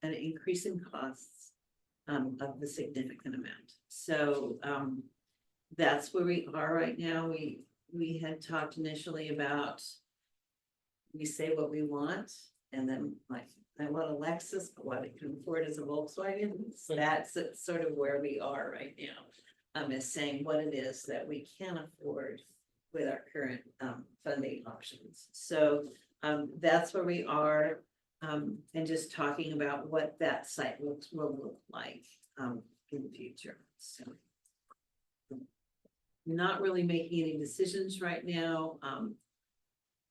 an increase in costs of the significant amount. So that's where we are right now. We had talked initially about, we say what we want, and then like, I want a Lexus, but what I can afford is a Volkswagen. So that's sort of where we are right now. Is saying what it is that we can afford with our current funding options. So that's where we are. And just talking about what that site will look like in the future. So not really making any decisions right now.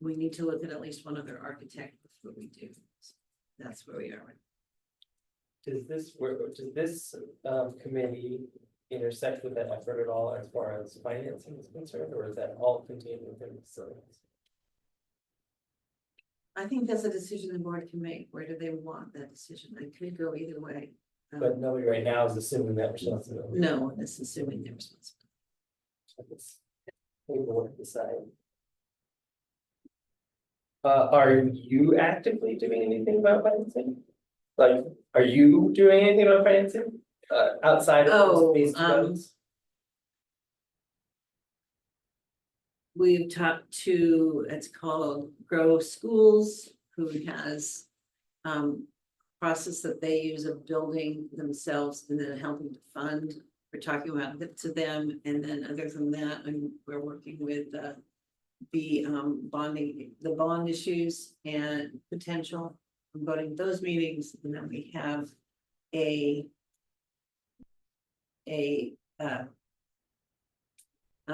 We need to look at least one other architect before we do. So that's where we are. Does this committee intersect with that effort at all as far as financing is concerned, or is that all contained within the facilities? I think that's a decision the board can make. Where do they want that decision? It could go either way. But nobody right now is assuming that responsibility. No one is assuming they're responsible. We will decide. Are you actively doing anything about financing? Like, are you doing anything about financing? Outside of these funds? We've talked to, it's called Grow Schools, who has process that they use of building themselves and then helping to fund. We're talking about it to them, and then other than that, we're working with the bonding, the bond issues and potential. I'm voting those meetings, and then we have a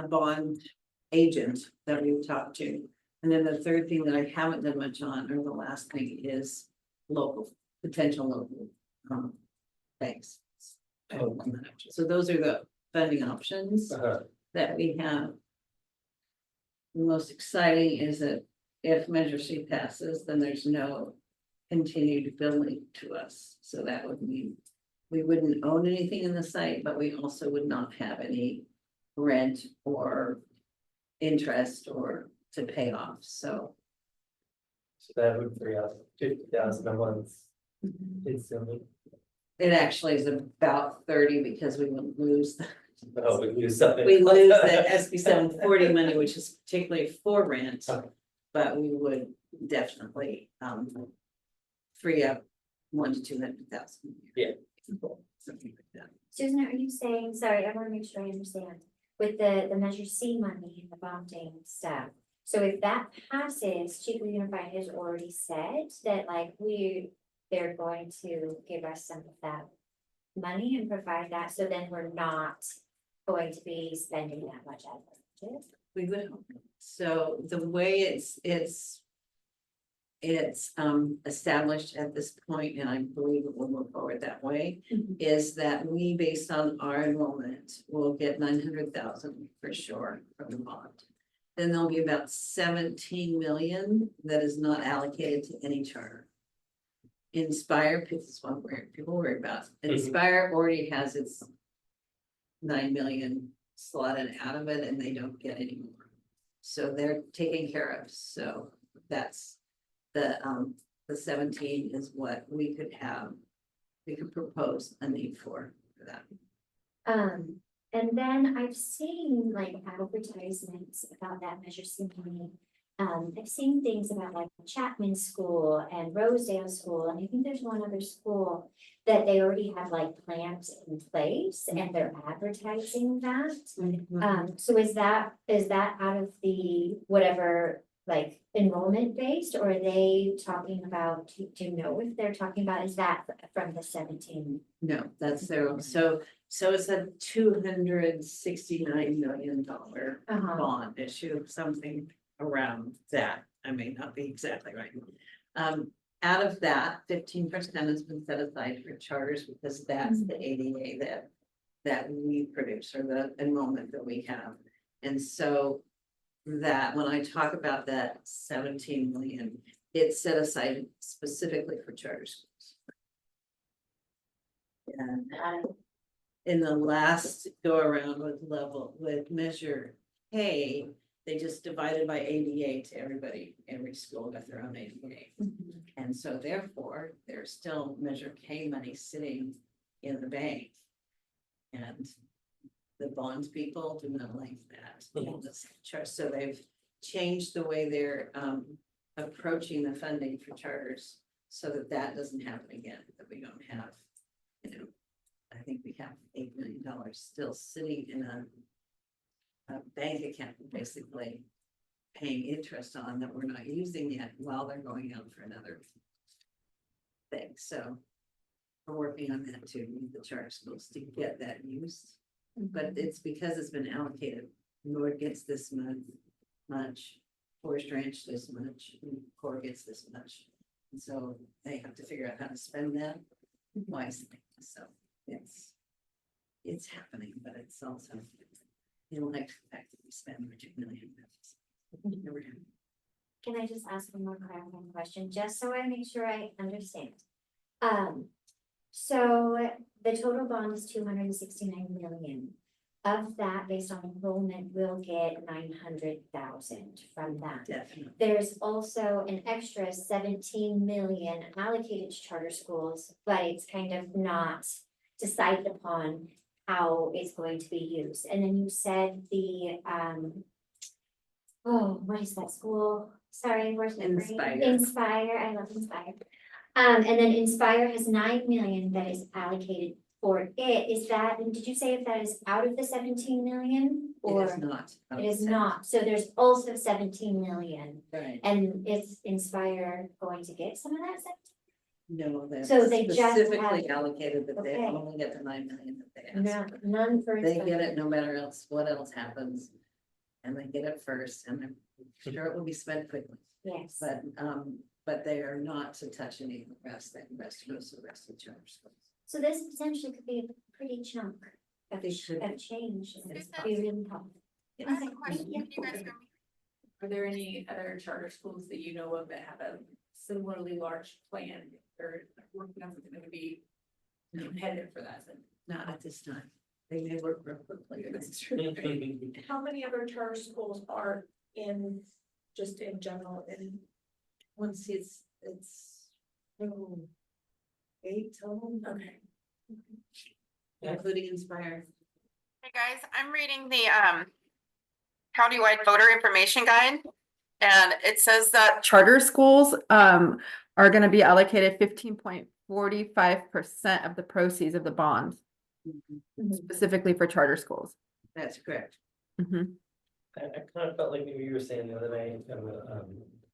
bond agent that we've talked to. And then the third thing that I haven't done much on, or the last thing, is potential local banks. So those are the funding options that we have. The most exciting is that if Measure C passes, then there's no continued billing to us. So that would mean we wouldn't own anything in the site, but we also would not have any rent or interest or to pay off, so. So that would free up 50,000 a month instantly. It actually is about 30 because we would lose, Oh, we lose something. we lose the SB 740 money, which is particularly for rent. Okay. But we would definitely free up 100,000 to 200,000. Yeah. Something like that. Susan, are you saying, sorry, I wanna make sure I understand, with the Measure C money and the bonding stuff. So if that passes, Chief Unified has already said that like they're going to give us some of that money and provide that, so then we're not going to be spending that much out of the budget. We would hope. So the way it's established at this point, and I believe it will move forward that way, is that we, based on our enrollment, will get 900,000 for sure from the bond. Then there'll be about 17 million that is not allocated to any charter. Inspire, this is what people worry about. Inspire already has its 9 million slotted out of it and they don't get any more. So they're taken care of. So that's the 17 is what we could have. We could propose a need for that. And then I've seen like advertisements about that Measure C money. I've seen things about like Chapman School and Rosedale School, and I think there's one other school that they already have like plans in place and they're advertising that. So is that out of the whatever like enrollment based, or are they talking about, do you know if they're talking about, is that from the 17? No, that's their own. So it's a $269 million bond issue, something around that. I may not be exactly right. Out of that, 15% has been set aside for charters because that's the ADA that we produce, or the enrollment that we have. And so that when I talk about that 17 million, it's set aside specifically for charter schools. And in the last go around with Measure K, they just divided by ADA to everybody. Every school got their own ADA. And so therefore, there's still Measure K money sitting in the bank. And the bonds people do not like that. So they've changed the way they're approaching the funding for charters so that doesn't happen again, that we don't have, I think we have $8 million still sitting in a bank account, basically paying interest on that we're not using yet while they're going out for another thing. So we're working on that too, with the charter schools to get that used. But it's because it's been allocated. Lord gets this much, Forest Ranch this much, and Core gets this much. And so they have to figure out how to spend that wisely. So it's happening, but it's also, you don't like the fact that we spend over 2 million. Never happened. Can I just ask one more clarifying question, just so I make sure I understand? So the total bond is 269 million. Of that, based on enrollment, we'll get 900,000 from that. Definitely. There's also an extra 17 million allocated to charter schools, but it's kind of not decided upon how it's going to be used. And then you said the, what is that school? Sorry, where's my brain? Inspire. Inspire, I love Inspire. And then Inspire has 9 million that is allocated for it. Is that, and did you say if that is out of the 17 million? Or It is not. it is not, so there's also 17 million, Right. and is Inspire going to get some of that 17? No, that's So they just have- specifically allocated that they Okay. only get the 9 million that they No, asked. for. none for. They Inspire. get it no matter what else happens. And they get it first, and I'm sure it will be spent quickly, Yes, but they are not to touch any of the rest, that rest goes to the rest of the charter schools. so this potentially could be a pretty chunk of It should be. change. and Susan? be really helpful. I have a question. Can you guys hear me? Are there any other charter schools that you know of that have a similarly large plan or working on something that would be competitive for that? Not at this time. They may work real quickly. That's true. How many other charter schools are in, just in general, in? Once it's 8 total, Okay. including Inspire. Hey guys, I'm reading the countywide voter information guide. And it says that charter schools are gonna be allocated 15.45% of the proceeds of the bond, specifically for charter schools. That's correct. Mhm. I kind of felt like maybe you were saying the other night,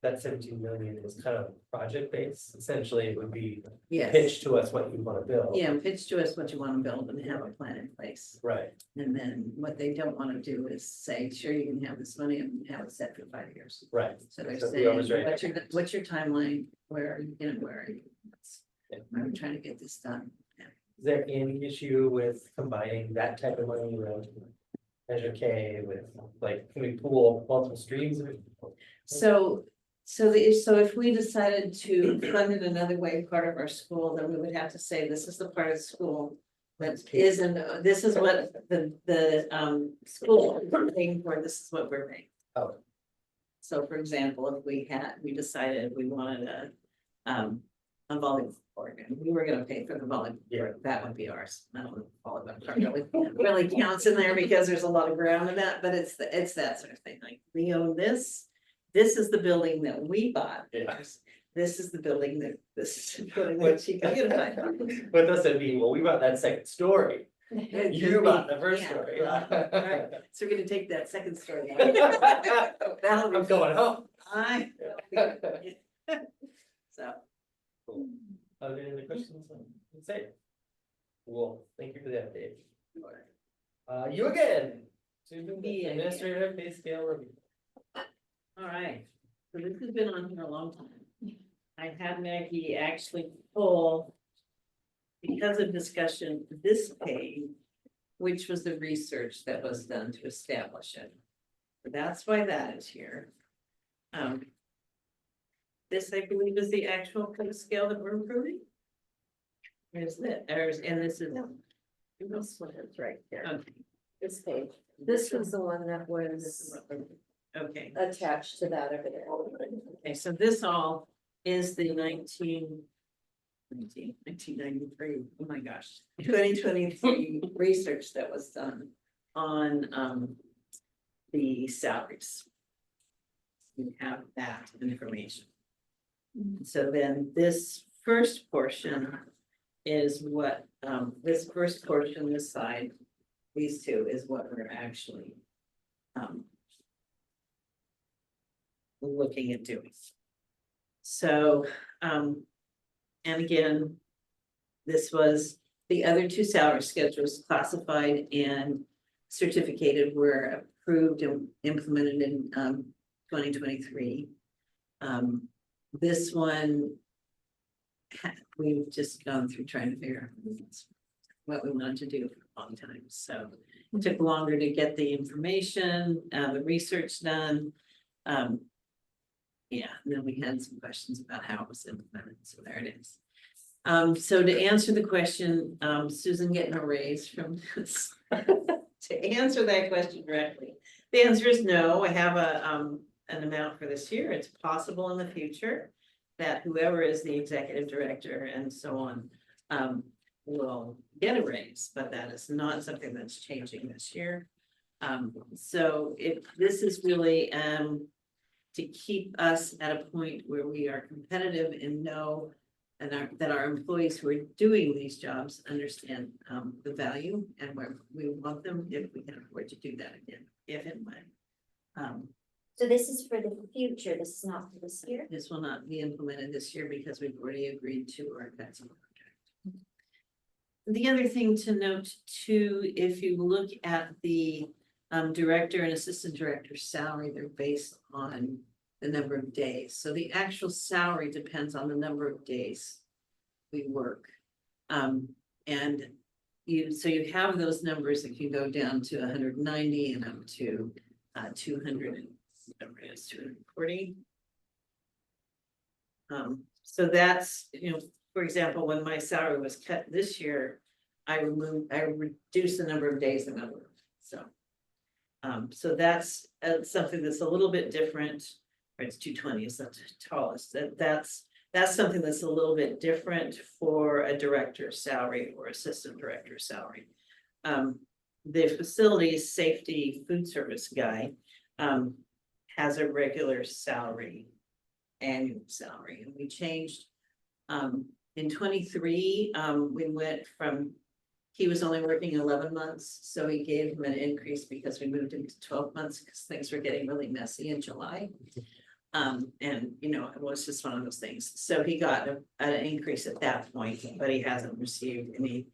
that 17 million is kind of project based. Essentially, it would be Yes. pitch to us what you want to build. Yeah, pitch to us what you want to build and have a plan in place. Right. And then what they don't want to do is say, sure, you can have this money and have it set for 5 years. Right. So they're So we saying, always write- what's your timeline? Where are you, where are you? Yeah. I'm trying to get this done. Is there any issue with combining that type of money with Measure K with, like, can we pool multiple streams? So if we decided to fund it another way, part of our school, then we would have to say, this is the part of the school. That isn't, this is what the school is paying for, this is what we're paying. Oh. So for example, if we decided we wanted a volleyball court, and we were gonna pay for the volleyball Yeah. court, that would be ours. I don't know if volleyball court really counts in there because there's a lot of ground in that, but it's that sort of thing, like, we own this. This is the building that we bought. Yeah. This is the building this is the building that she got. But does it mean, well, we bought that second story, you bought the first Yeah, story. right. So we're gonna take that second story. out. That'll be I'm going home. I. So. Are there any questions? Say. Cool, thank you for the update. You again. Susan, Me again. Administrative pay scale review. All right, so this has been on here a long time. I had Maggie actually pull, because of discussion, this page, which was the research that was done to establish it. So that's why that is here. This, I believe, is the actual pay scale that we're approving. There's and this is. This one is right there. Okay. This page. This was the one that This was is what we're- Okay. attached to that over there. Okay, so this all is the 1993, oh my gosh, 2023 research that was done on the salaries. You have that information. So then this first portion is what, this first portion, this side, these two is what we're actually looking at doing. So, and again, this was the other two salary schedules classified and certificated were approved and implemented in 2023. This one, we've just gone through trying to figure out what we wanted to do for a long time. So it took longer to get the information, the research done. Yeah, and then we had some questions about how it was implemented, so there it is. So to answer the question, Susan getting a raise from this. To answer that question directly, the answer is no. I have an amount for this year. It's possible in the future that whoever is the executive director and so on will get a raise, but that is not something that's changing this year. So this is really to keep us at a point where we are competitive and know that our employees who are doing these jobs understand the value and where we want them, if we can afford to do that again, if and when. So this is for the future, this is not for this year? This will not be implemented this year because we've already agreed to our tax contract. The other thing to note too, if you look at the director and assistant director's salary, they're based on the number of days. So the actual salary depends on the number of days we work. And so you have those numbers that can go down to 190 and up to 200 and whatever it is, 240. So that's, for example, when my salary was cut this year, I reduced the number of days in my work, so. So that's something that's a little bit different, or it's 220 is the tallest, that's something that's a little bit different for a director's salary or assistant director's salary. The facilities safety food service guy, has a regular salary, annual salary, and we changed. In 23, we went from, he was only working 11 months, so we gave him an increase because we moved him to 12 months because things were getting really messy in July. And you know, it was just one of those things. So he got an increase at that point, but he hasn't received any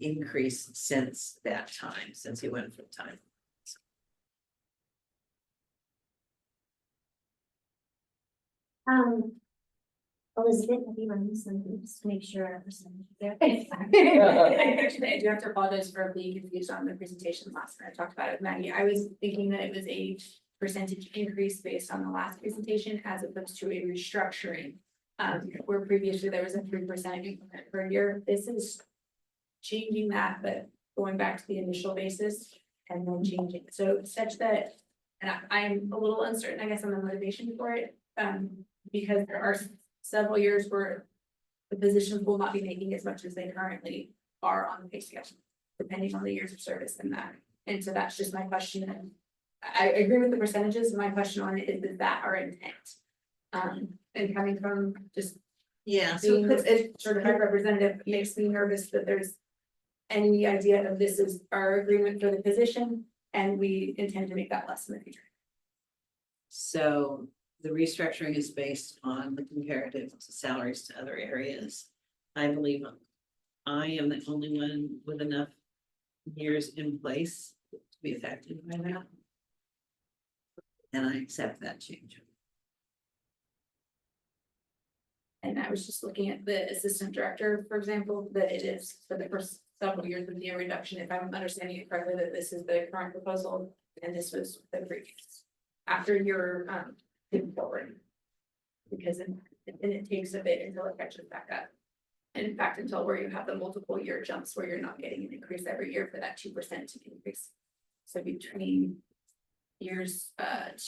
increase since that time, since he went full time. Elizabeth, have you run something just to make sure our percentage is there? Actually, I do have to apologize for being confused on the presentation last time I talked about it with Maggie. I was thinking that it was a percentage increase based on the last presentation as opposed to a restructuring. Where previously there was a 3% increment per year. This is changing that, but going back to the initial basis and then changing. So such that, and I'm a little uncertain, I guess, on the motivation for it, because there are several years where the positions will not be making as much as they currently are on the pay scale, depending on the years of service and that. And so that's just my question. And I agree with the percentages. My question on it is that our intent? And coming from just Yeah, so being a certified representative makes me nervous that there's any idea of this is our agreement for the position and we intend to make that less in the future. so the restructuring is based on the comparative to salaries to other areas. I believe I am the only one with enough years in place to be affected by that. And I accept that change. And I was just looking at the assistant director, for example, that it is for the first several years would be a reduction, if I'm understanding it correctly, that this is the current proposal and this was the previous. After your moving forward. Because it takes a bit until it catches back up. And in fact, until where you have the multiple year jumps where you're not getting an increase every year for that 2% to increase. So between years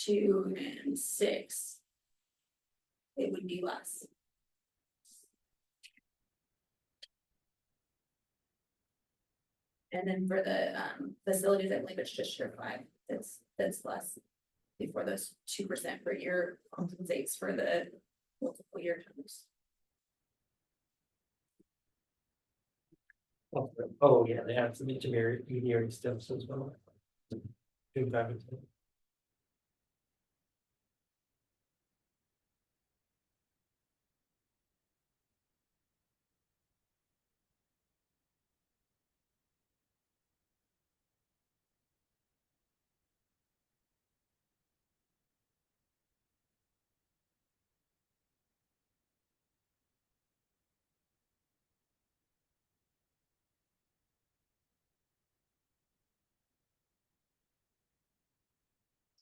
2 and 6, it would be less. And then for the facilities, I believe it's just year 5, that's less. Before those 2% per year compensates for the multiple year terms. Oh, yeah, they have some intermediary steps as well. Good habits.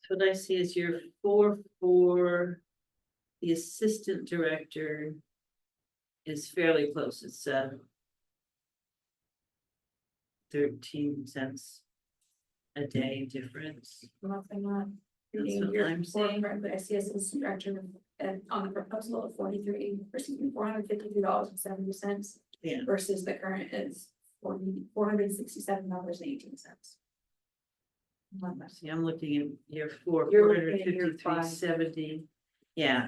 So what I see is your 4 for the assistant director is fairly close. It's 13 cents a day difference. Well, if I'm not That's reading what your I'm report saying. correctly, I see assistant director and on the proposal of $453.70 Yeah. versus the current is $467.18. See, I'm looking at year 4, You're looking at year 5. 453.70. Yeah,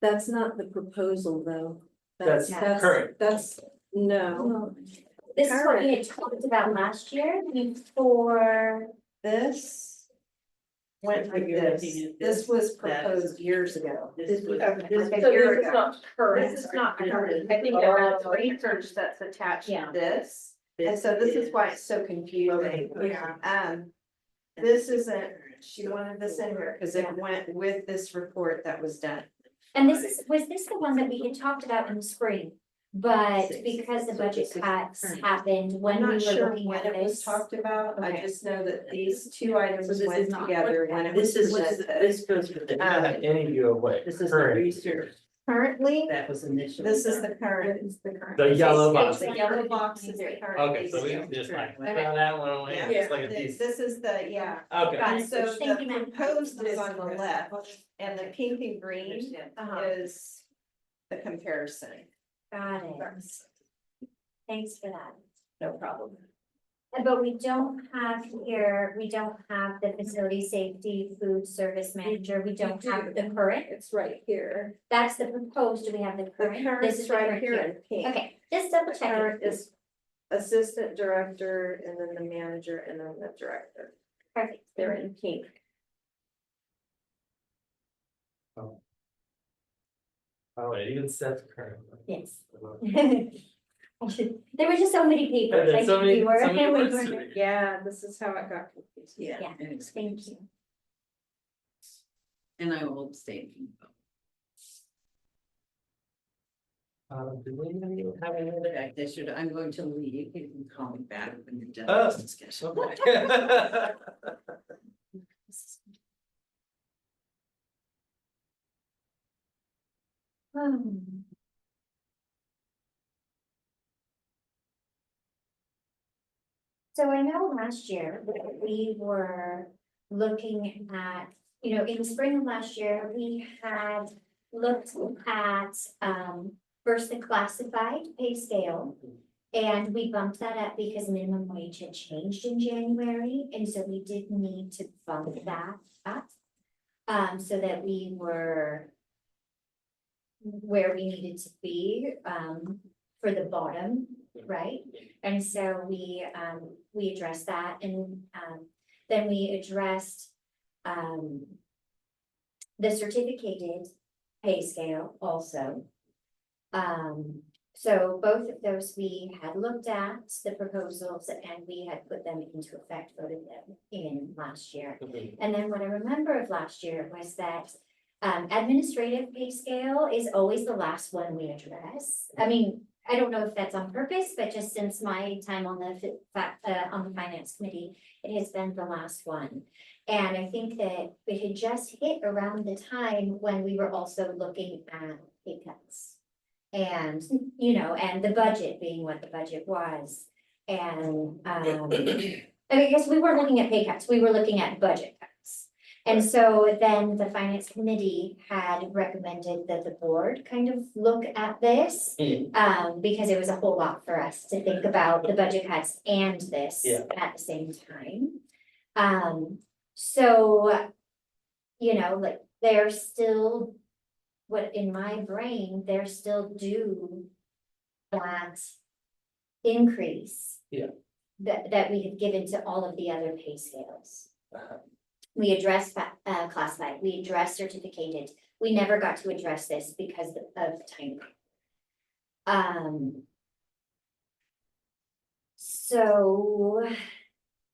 That's not the proposal, though. That's current. That's, no, This is what we had talked about last year before. this went What like you're this. looking at, This was that proposed years ago. this was, So this is not current. This is not current. I think that that's research that's attached Yeah. to this. And so this is why it's so confusing. Yeah. This isn't, she wanted this in here because it went with this report that was done. And was this the one that we had talked about in the spring? But because the budget cuts happened I'm when we not were sure looking when at it was this. talked about. I Okay. just know that these two items this is went not together when it was this is, presented. this goes with I the, don't have any view of what this is the current. research. Currently, That was initially. This is the current. It's the current. The yellow box. The yellow box is the current. Okay, so pay we scale. can just like throw Okay. that one away, Yeah. it's like a This piece. is the, yeah. Okay. Got And it. so Thank the you, ma'am. proposed is on the left and the pink and green Uh-huh. is the comparison. Got it. Thanks for that. No problem. But we don't have here, we don't have the facility safety food service manager, we don't have the current. It's right here. That's the proposed, do we have the The current? This current's is the right current here in pink. Okay, just double The checking. current is assistant director and then the manager and then the director. Perfect. They're in pink. Oh, it even says current. Yes. There were just so many papers, And then I so think many- we were. so many we words were- to read. Yeah, this is how it got confused. Yeah. Yeah, Thank you. And I will abstain from the vote. Do we even have any other? Okay, they should, I'm going to leave. You can call me back when you're done. Oh, with this discussion. Okay. So I know last year, we were looking at, in the spring of last year, we had looked at, first the classified pay scale. And we bumped that up because minimum wage had changed in January, and so we did need to bump that up. So that we were where we needed to be, for the bottom, right? And so we addressed that and, then we addressed, the certificated pay scale also. So both of those we had looked at the proposals and we had put them into effect, voted them in last year. And then what I remember of last year was that administrative pay scale is always the last one we address. I mean, I don't know if that's on purpose, but just since my time on the finance committee, it has been the last one. And I think that it had just hit around the time when we were also looking at pay cuts. And, and the budget being what the budget was. And, I guess we weren't looking at pay cuts, we were looking at budget cuts. And so then the finance committee had recommended that the board kind of look at this. Because it was a whole lot for us to think about the budget cuts and this Yeah. at the same time. So, like, they're still, what in my brain, they're still due that increase. Yeah. That we have given to all of the other pay scales. Uh-huh. We addressed classified, we addressed certificated, we never got to address this because of time. So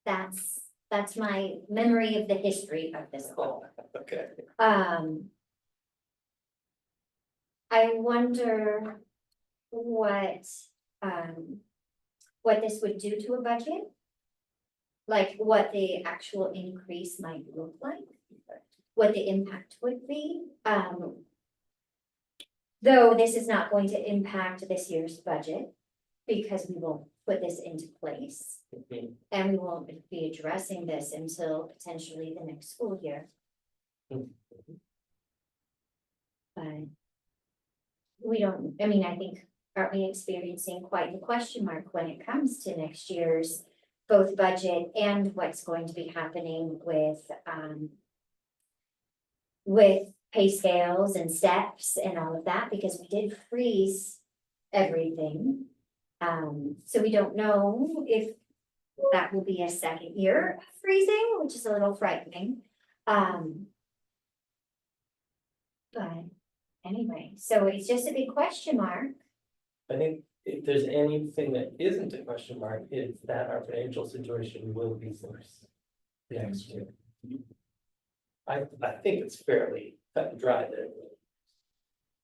that's my memory of the history of this whole. Okay. I wonder what this would do to a budget? Like what the actual increase might look like? What the impact would be? Though this is not going to impact this year's budget because we won't put this into place. And we won't be addressing this until potentially the next school year. But we don't, I think, aren't we experiencing quite the question mark when it comes to next year's both budget and what's going to be happening with pay scales and steps and all of that, because we did freeze everything. So we don't know if that will be a second year of freezing, which is a little frightening. But anyway, so it's just a big question mark. I think if there's anything that isn't a question mark, it's that our financial situation will be worse next year. I think it's fairly cut and dry there.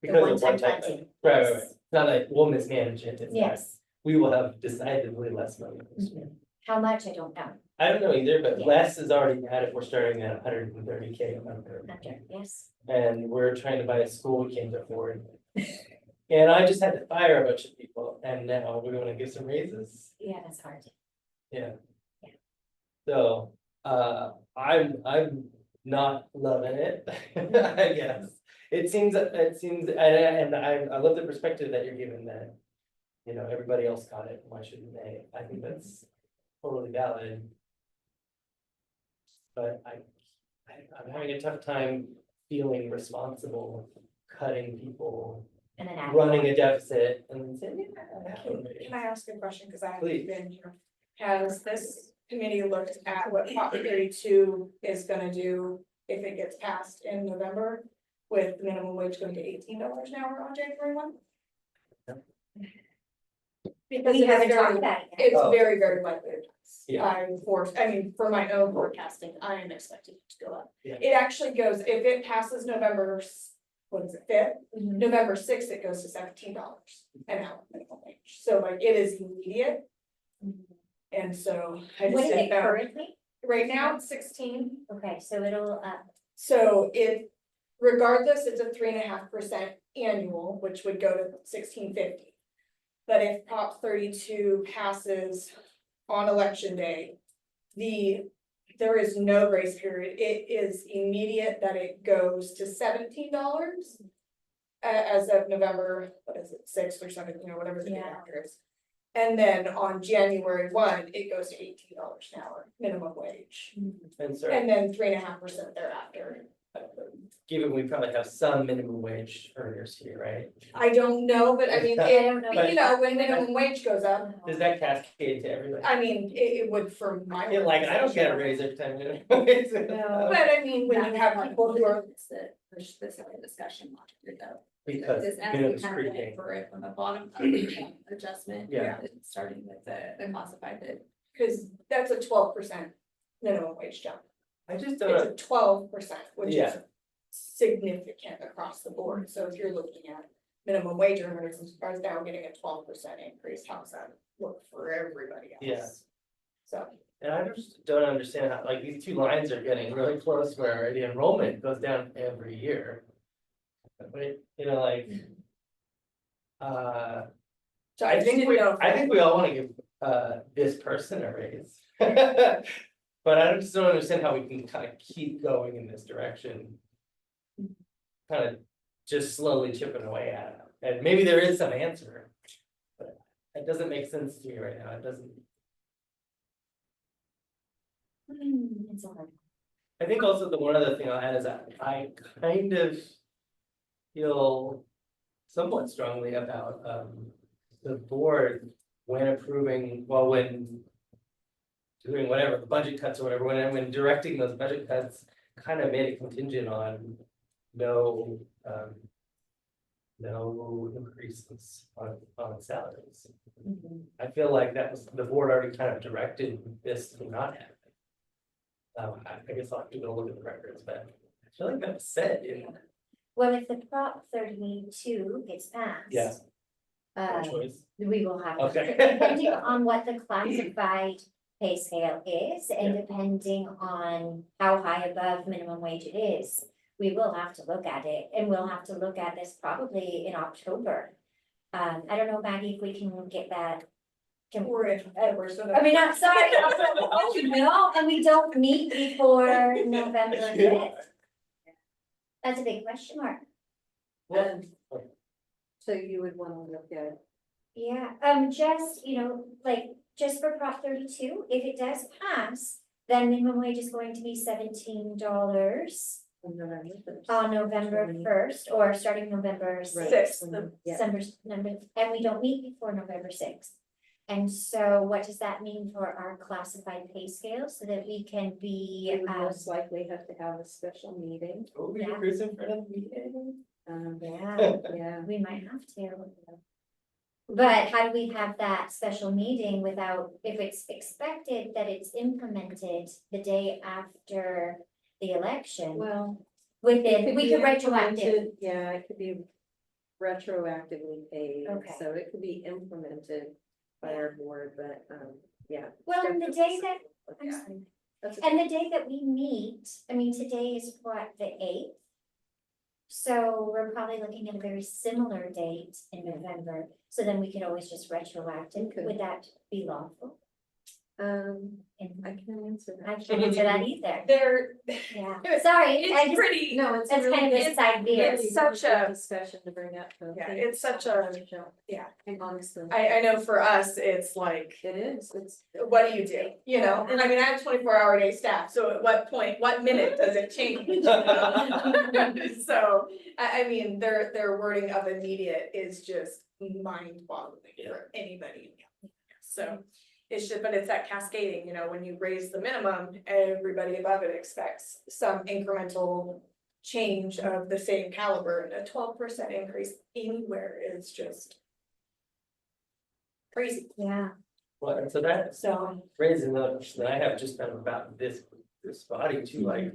Because of one-time one-time funding. thing. Right. It's not like we'll mismanage it, it's like, Yes, we will have decidedly less money this year. how much, I don't know, I don't know either, but Yeah. less is already had if we're starting at 130K a month. under, yes, And we're trying to buy a school we can't afford And I just had to fire a bunch of people, and now we're gonna give some raises. Yeah, that's hard. Yeah. Yeah. So, I'm not loving it, I guess. It seems, and I love the perspective that you're giving that, you know, everybody else got it, why shouldn't they? I think that's totally valid. But I'm having a tough time feeling responsible, cutting people, And then add running more. a deficit and saying, yeah, I have a Can raise. I ask a question, because I Please. haven't been here? Has this committee looked at what Prop 32 is gonna do if it gets passed in November? With minimum wage going to $18 an hour on January 1? Because We it is haven't talked very, about it yet. it's Oh. very, very likely. it does. Yeah. I mean, for my own forecasting, I am expecting it to go up. Yeah. It actually goes, if it passes November, what is it, 5th? Mhm. November 6th, it goes to $17 an hour minimum wage. So like it is immediate. And so I What just is didn't it know. currently? Right now it's 16. Okay, so it'll, So if regardless, it's a 3.5% annual, which would go to 1650. But if Prop 32 passes on election day, there is no grace period. It is immediate that it goes to $17 as of November, what is it, 6th or 7th, whatever the day Yeah. after is. And then on January 1, it goes to $18 an hour minimum wage, And so, and then 3.5% thereafter. given we probably have some minimum wage earners here, right? I don't know, but I mean, I don't know. when minimum wage goes up, Does that cascade to everybody? I mean, it would for my. I feel like I don't get a raise every time. No, but I mean, when you have people who are, That push this out of discussion last year though. Because This as we minimum's kind of went creeping. for it from the bottom up adjustment. Yeah. Starting with the classified bid. cause that's a 12% minimum wage jump. I just It's don't, a 12%, which is Yeah. significant across the board. So if you're looking at minimum wage earners are now getting a 12% increase, how does that look for everybody else? Yeah. So, and I just don't understand how, like, these two lines are getting really close where the enrollment goes down every year. But, you know, like. so I think we, know. I think we all wanna give, this person a raise. But I just don't understand how we can kind of keep going in this direction. Kind of just slowly chipping away at it, and maybe there is some answer. But it doesn't make sense to me right now, it doesn't. it's all right. I think also the one other thing I'll add is that I kind of feel somewhat strongly about the board when approving, well, when doing whatever, the budget cuts or whatever, when directing those budget cuts, kind of made it contingent on no increases on salaries. I feel like that was, the board already kind of directed this to not happen. I guess I'll have to go look at the records, but I feel like that was said in Well, if the Prop 32 gets passed. Yeah. Uh, choice. we will have, Okay. depending on what the classified pay scale is, and depending on how high above minimum wage it is, we will have to look at it, and we'll have to look at this probably in October. I don't know, Maggie, if we can get that. We're in, we're sort of. I mean, I'm sorry, no, and we don't meet before November 5th. That's a big question mark. Well, So you would wanna look at. Yeah, just, like, just for Prop 32, if it does pass, then minimum wage is going to be $17 on November 1st, or starting November 6th. December, and we don't meet before November 6th. And so what does that mean for our classified pay scale, so that we can be, You would most likely have to have a special meeting. will we increase in front of the meeting? yeah, Yeah. we might have to. But how do we have that special meeting without, if it's expected that it's implemented the day after the election? Well. Within, we could retroactive. Yeah, it could be retroactively paid. Okay. So it could be implemented by our board, but, yeah. Well, and the day that, I'm Yeah. sorry. That's And the day that we meet, I mean, today is what, the 8th? So we're probably looking at a very similar date in November, so then we could always just retroactive, would that be lawful? And I can answer I that. can't answer that either, There, yeah, sorry, I it's just, pretty, No, it's that's kind of really a side veer. it's such a, discussion to bring up. though. yeah, Thank it's you such so a, much, Michelle. yeah. Honestly. I know for us, it's like, It is, it's. what do you do? You know, and I mean, I have 24-hour day staff, so at what point, what minute does it change? You know? So, I mean, their wording of immediate is just mind-boggling for anybody. So, it's just, but it's that cascading, you know, when you raise the minimum, everybody above it expects some incremental change of the same caliber, and a 12% increase anywhere is just crazy. Yeah, Well, and so that So, raises another question that I have just kind of about this body too, like.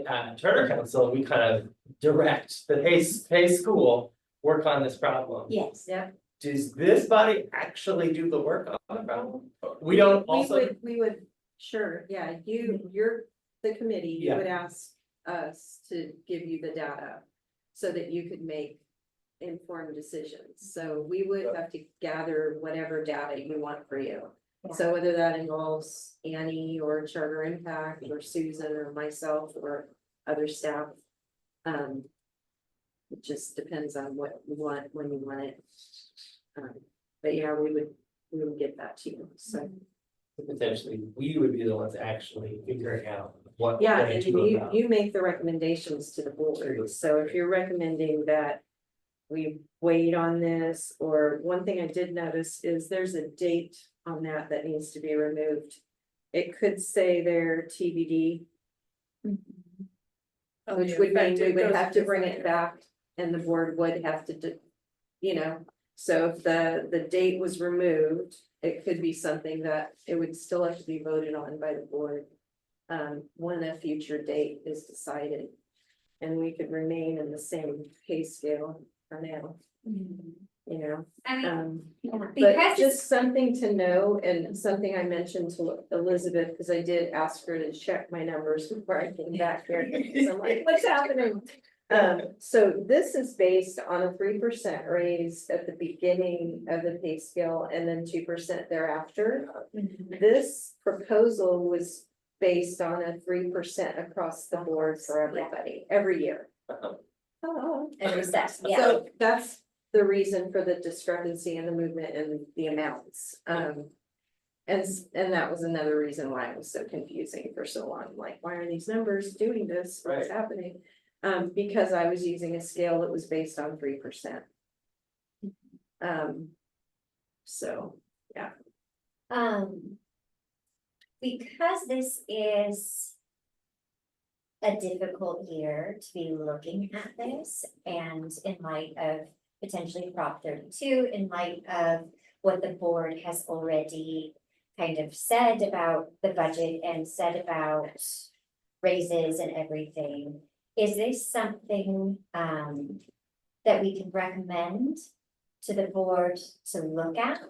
At Charter Council, we kind of direct the hey school, work on this problem. yes. Yeah. Does this body actually do the work on the problem? We don't also, We would, sure, yeah, you're the committee, you Yeah. would ask us to give you the data. So that you could make informed decisions, so we would have to gather whatever data you want for you. So whether that involves Annie or Charter Impact or Susan or myself or other staff. It just depends on what you want, when you want it. But yeah, we would get that to you, so. potentially, we would be the ones actually figuring out what. Yeah, they and do you, about. you make the recommendations to the board, so if you're recommending that. We wait on this, or one thing I did notice is there's a date on that that needs to be removed. It could say there TBD, which would mean we would have to bring it back and the board would have to do. You know, so if the date was removed, it could be something that it would still have to be voted on by the board. When a future date is decided. And we could remain in the same pay scale for now, you know. I mean, yeah, But because just something to know, and something I mentioned to Elizabeth, because I did ask her to check my numbers before I came back here. 'Cause I'm like, what's happening? So this is based on a 3% raise at the beginning of the pay scale and then 2% thereafter. This proposal was based on a 3% across the board for everybody, every year. and recess, yeah, So that's the reason for the discrepancy in the movement and the amounts. And that was another reason why it was so confusing for so long, like, why are these numbers doing this, what's Right. happening? Because I was using a scale that was based on 3%. So, because this is a difficult year to be looking at this, and in light of potentially Prop 32, in light of what the board has already kind of said about the budget and said about raises and everything, is this something that we can recommend to the board to look at?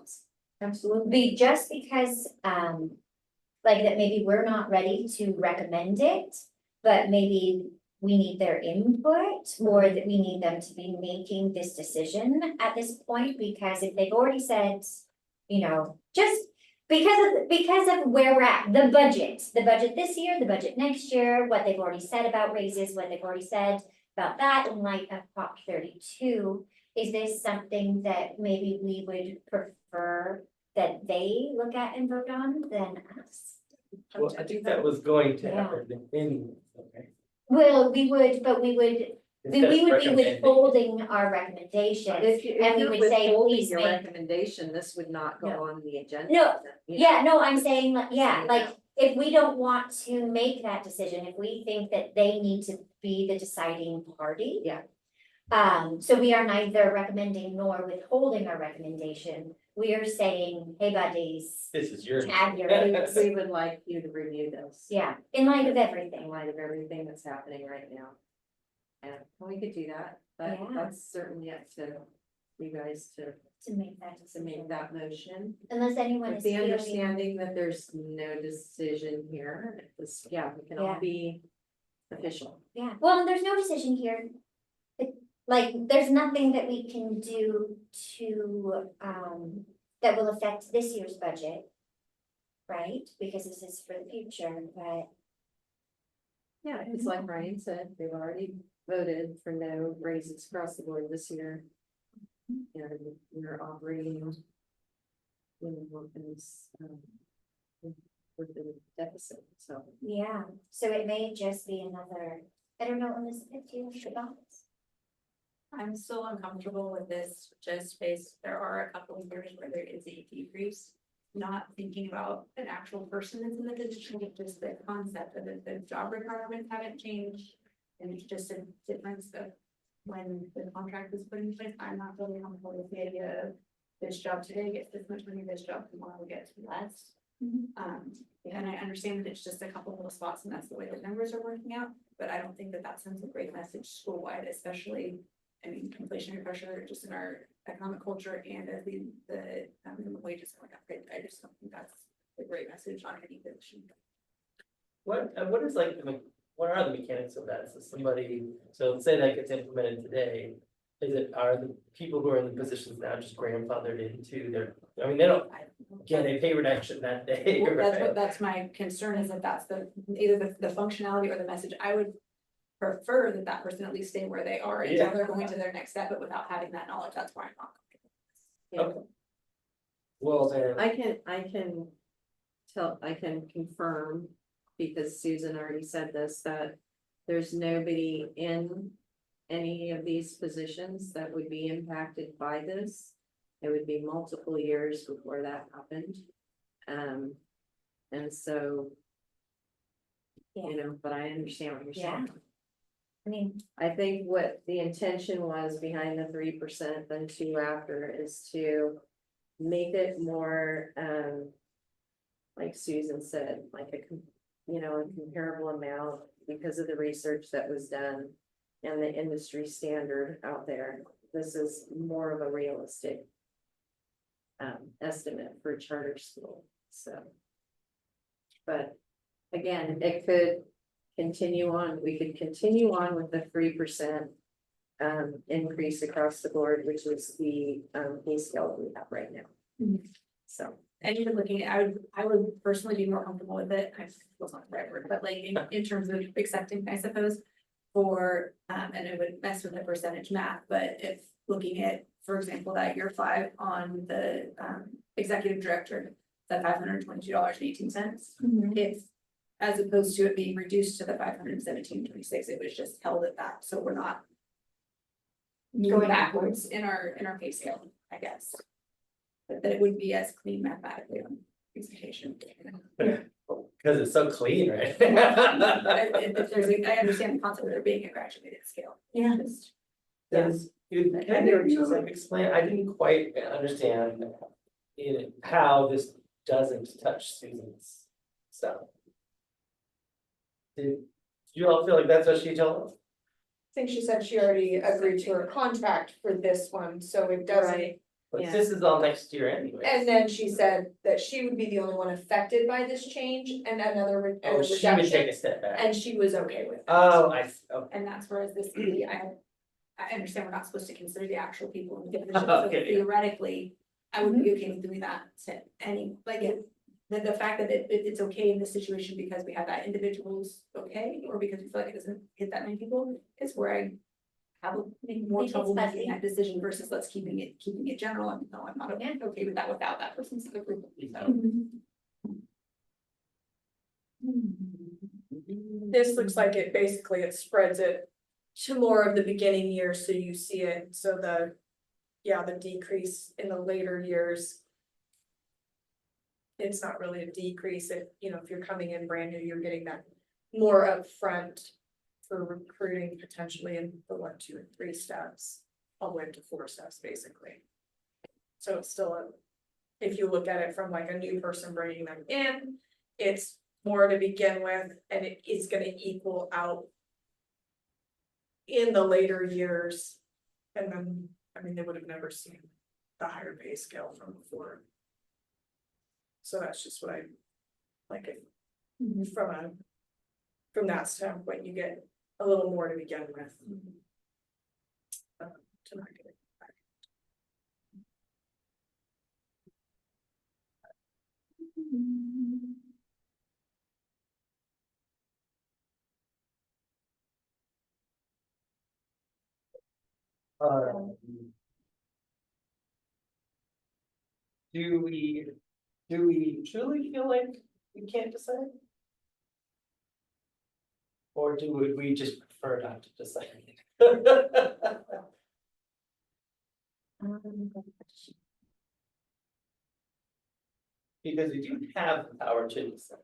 absolutely. Just because, like that maybe we're not ready to recommend it, but maybe we need their input, or that we need them to be making this decision at this point, because if they've already said, you know, just because of where we're at, the budget this year, the budget next year, what they've already said about raises, what they've already said about that in light of Prop 32, is this something that maybe we would prefer that they look at and vote on than us? Well, I think that was going to Yeah. happen in. Okay. Well, we would be Instead of recommending. withholding our recommendation. If you, And if we you're would say, withholding please your make- recommendation, this would not go No. on the agenda. No, You know? Yeah, no, I'm saying, like, if we don't want to make that decision, if we think that they need to be the deciding party. Yeah. So we are neither recommending nor withholding our recommendation. We are saying, hey buddies, This is your. add your votes. We would like you to review this. Yeah, in light of everything. In light of everything that's happening right now. And we could do that, but Yeah. that's certainly up to you guys to To make that to make decision. that motion. Unless anyone With is the feeling. understanding that there's no decision here, this, yeah, we can all Yeah. be official. Yeah, well, and there's no decision here like, there's nothing that we can do to, that will affect this year's budget. Right, because this is for the future, but Yeah, it's like Ryan said, they've already voted for no raises across the board this year. And we're operating. With the deficit, so. yeah, so it may just be another, I don't know, Elizabeth, do you have your thoughts? I'm still uncomfortable with this, just based, there are a couple of years where there is a decrease. Not thinking about an actual person that's in the position, but just the concept of it, the job requirements haven't changed. And it's just a difference of when the contract was put in place, I'm not really comfortable with the idea of this job today gets this much money, this job tomorrow gets less. And I understand that it's just a couple little spots and that's the way the numbers are working out, but I don't think that that sends a great message school-wide, especially, I mean, inflationary pressure just in our economic culture and as the minimum wages going up. I just don't think that's a great message on any position. What is like, what are the mechanics of that? So somebody, so say that gets implemented today, are the people who are in the positions now just grandfathered into their, I mean, they don't get a pay reduction that day, Well, right? that's my concern is that that's either the functionality or the message. I would prefer that that person at least stay where they are until Yeah. they're going to their next step, but without having that knowledge, that's why I'm not comfortable. Okay. Well, then, I can confirm, because Susan already said this, that there's nobody in any of these positions that would be impacted by this. It would be multiple years before that happened. And so, you know, but I understand what you're saying. I mean, I think what the intention was behind the 3%, then 2 after, is to make it more, like Susan said, like a comparable amount because of the research that was done and the industry standard out there. This is more of a realistic estimate for a charter school, so. But again, it could continue on, we could continue on with the 3% increase across the board, which is the pay scale we have right now. Mhm. So. And even looking at, I would personally be more comfortable with it, I was not the right word, but like in terms of accepting, I suppose. For, and it would mess with the percentage math, but if looking at, for example, that year 5 on the executive director, that $522.18. If, as opposed to it being reduced to the $517.26, it was just held at that, so we're not going backwards in our pay scale, I guess. But that it wouldn't be as clean mathematically on presentation. because it's so clean, right? If there's, I understand the concept of there being a graduated scale. Yeah. Does, can you explain, I didn't quite understand how this doesn't touch Susan's stuff. Did you all feel like that's what she told us? I think she said she already agreed to her contract for this one, so it doesn't. But Yeah. this is all next year anyway. And then she said that she would be the only one affected by this change and another and Oh, a she would take reduction, a step back. and she was okay with it. Oh, I, okay. And that's whereas this, I understand we're not supposed to consider the actual people in the division, so Okay, yeah. theoretically, I would be okay with doing that to any, like, the fact that it's okay in this situation because we have that individual's okay, or because we feel like it doesn't hit that many people, is where I have more Think it's trouble making fuzzy. that decision versus let's keeping it general, and no, I'm not okay with that without that person's approval, so. This looks like it basically, it spreads it to more of the beginning years, so you see it, so the decrease in the later years. It's not really a decrease if, if you're coming in brand new, you're getting that more upfront for recruiting potentially in the 1, 2, and 3 steps, all the way up to 4 steps, basically. So it's still if you look at it from like a new person bringing them in, it's more to begin with, and it is gonna equal out in the later years. And then, I mean, they would have never seen the higher pay scale from before. So that's just what I like it from that standpoint, you get a little more to begin with. to market. Um, Do we truly feel like we can't decide? Or would we just prefer not to decide? Because we do have the power to decide.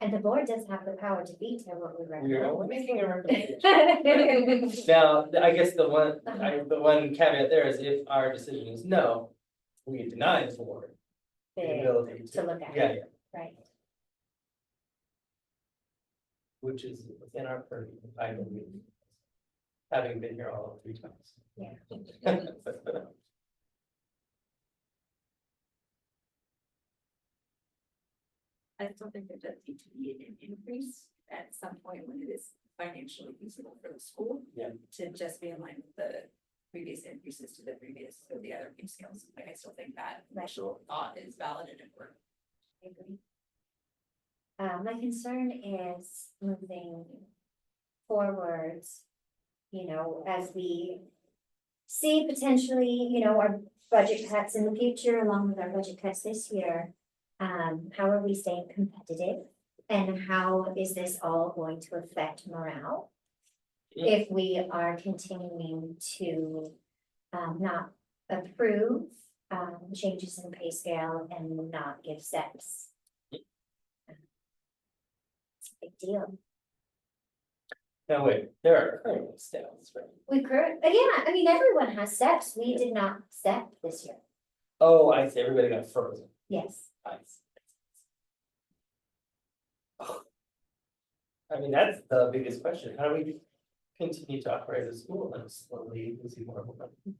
And the board does have the power to veto what we We are only recommend. making a recommendation. Now, I guess the one caveat there is if our decision is no, we deny the board the ability To look at. Yeah, Right. which is within our purview, I believe. Having been here all 3 times. Yeah. I still think there does need to be an increase at some point when it is financially feasible for the school. Yeah. To just be in line with the previous increases to the previous, or the other pay scales. Like, I still think that initial thought is valid and important. I agree. My concern is moving forwards, you know, as we see potentially, you know, our budget cuts in the future along with our budget cuts this year. How are we staying competitive? And how is this all going to affect morale? If we are continuing to not approve changes in pay scale and not give steps. It's a big deal. No, wait, there are current stats, right? Yeah, I mean, everyone has steps. We did not step this year. Oh, I see, everybody got frozen. Yes. I see. I mean, that's the biggest question. How do we continue to operate a school and slowly losing more money?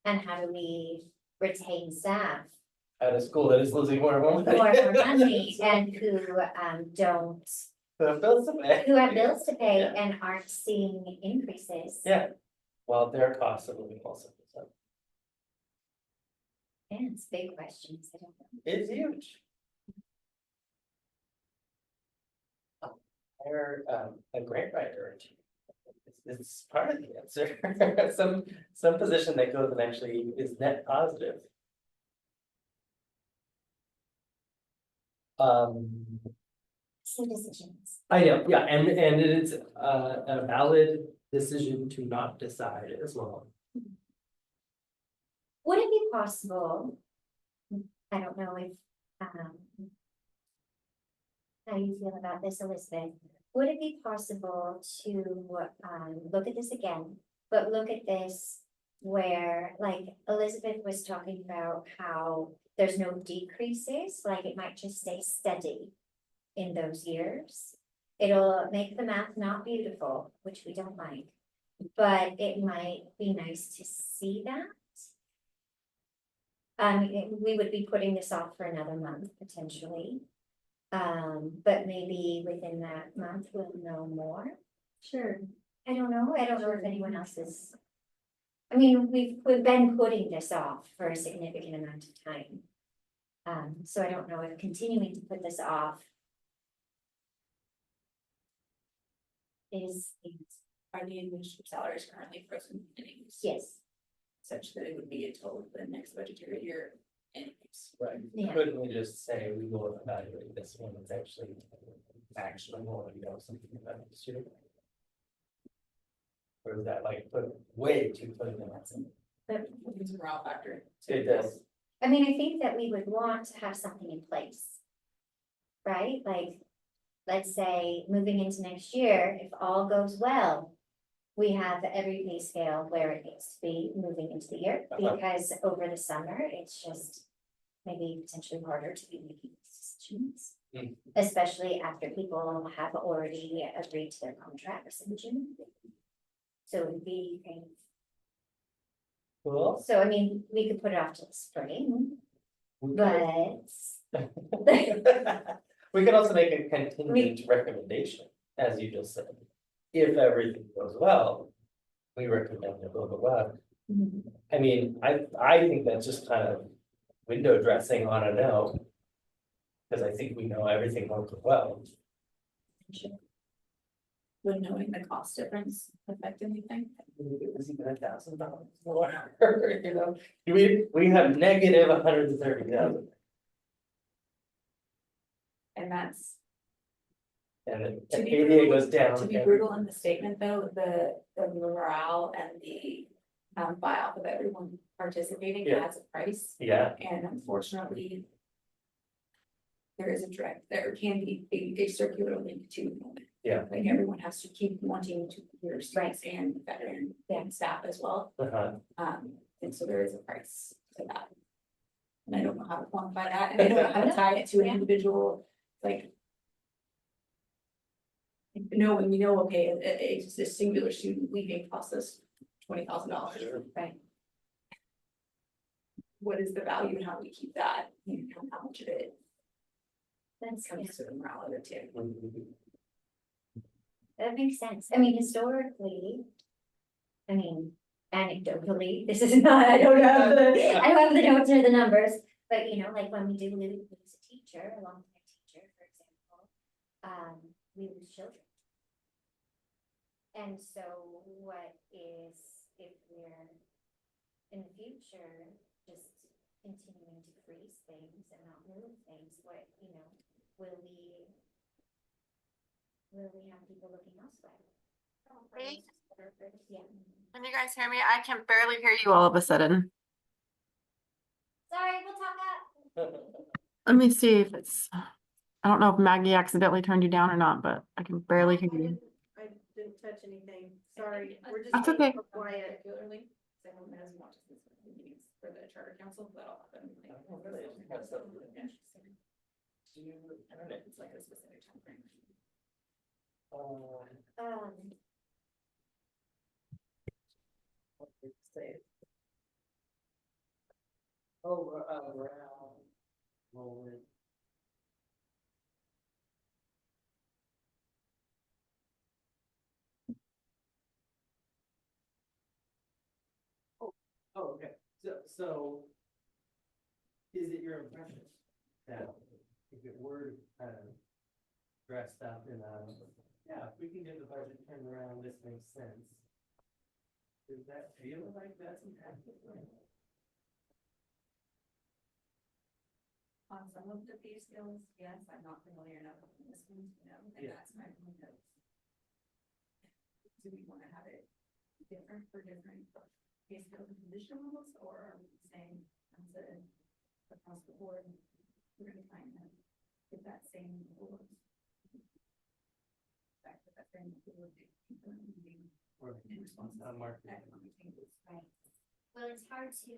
And how do we retain staff At a school that is losing more money. who are more money and who don't, Who have bills to pay. who have bills to pay Yeah. and aren't seeing increases? Yeah, well, their costs of living also. So And it's big questions. I don't know. it's huge. Hire a grant writer. It's part of the answer. Some position that goes and actually is net positive. Some decisions. I know, yeah, and it is a valid decision to not decide as well. Would it be possible? I don't know if, how you feel about this, Elizabeth? Would it be possible to, look at this again, but look at this where, like Elizabeth was talking about how there's no decreases, like it might just stay steady in those years. It'll make the math not beautiful, which we don't like, but it might be nice to see that. We would be putting this off for another month potentially. But maybe within that month we'll know more. Sure. I don't know if anyone else is. I mean, we've been putting this off for a significant amount of time. So I don't know if continuing to put this off. Is, Are the administrative salaries currently frozen innings? yes, Such that it would be until the next budgetary year anyways. Right. Yeah. Couldn't we just say we will evaluate this one that's actually actionable, you know, something about this year? Or is that like put way too put in that? but It's a morale factor. It does. I mean, I think that we would want to have something in place. Right, like, let's say, moving into next year, if all goes well. We have every pay scale where it needs to be moving into the year, because over the summer, it's just. Maybe potentially harder to be making these decisions. Mm. Especially after people have already agreed to their contracts in June. So it would be kind of. Cool. So I mean, we could put it off till spring, We but. We could also make a contingent recommendation, as you just said. if everything goes well, we recommend it go well. I mean, I think that's just kind of window dressing on a no. Cause I think we know everything won't go well. Would knowing the cost difference affect anything? It's even $1,000 more, you know, we have negative 130,000. And that's, And to be ADA brutal, goes down. to be brutal in the statement though, the morale and the buy-off of everyone participating Yeah. has a price. Yeah, And unfortunately, there is a direct, there can be a circular link to enrollment. Yeah. Like everyone has to keep wanting to hear strengths and veteran and staff as well. And so there is a price to that. And I don't know how to quantify that, and I don't know how to tie it to an individual, like. No, when we know, okay, it's a singular student leaving costs us $20,000, right? What is the value and how do we keep that, and how much of it That's, comes to the morale of it too? that makes sense. I mean, historically, I mean, anecdotally, this is not, I don't have the notes or the numbers, but you know, like when we do lose a teacher, a long-time teacher, for example, we lose children. And so what is, if we're in the future, just continuing to freeze things and not move things, what, you know, will we have people looking elsewhere? Wait. Yeah. Can you guys hear me? I can barely hear you all of a sudden. Sorry, we'll talk up. Let me see if it's, I don't know if Maggie accidentally turned you down or not, but I can barely hear you. I didn't touch anything, sorry, we're just. That's okay. Quiet. Regularly, because everyone hasn't watched this meetings for the charter council, that'll happen. Like, Oh, really? That's so good. interesting. It's like a specific time frame. Around. Moment. Oh, okay, so. Is it your impression that if it were kind of dressed up in a, yeah, if we can get the budget turned around, this makes sense. Does that feel like that's impactful? On some of the pay scales, yes, I'm not familiar enough with this one, you know, and Yeah. that's my point of. Do we wanna have it different for different pay scales and position levels, or are we saying, as a, across the board, we're gonna try and get that same rule? Back to that same rule of Or in response to market? economic changes. Right. Well, it's hard to,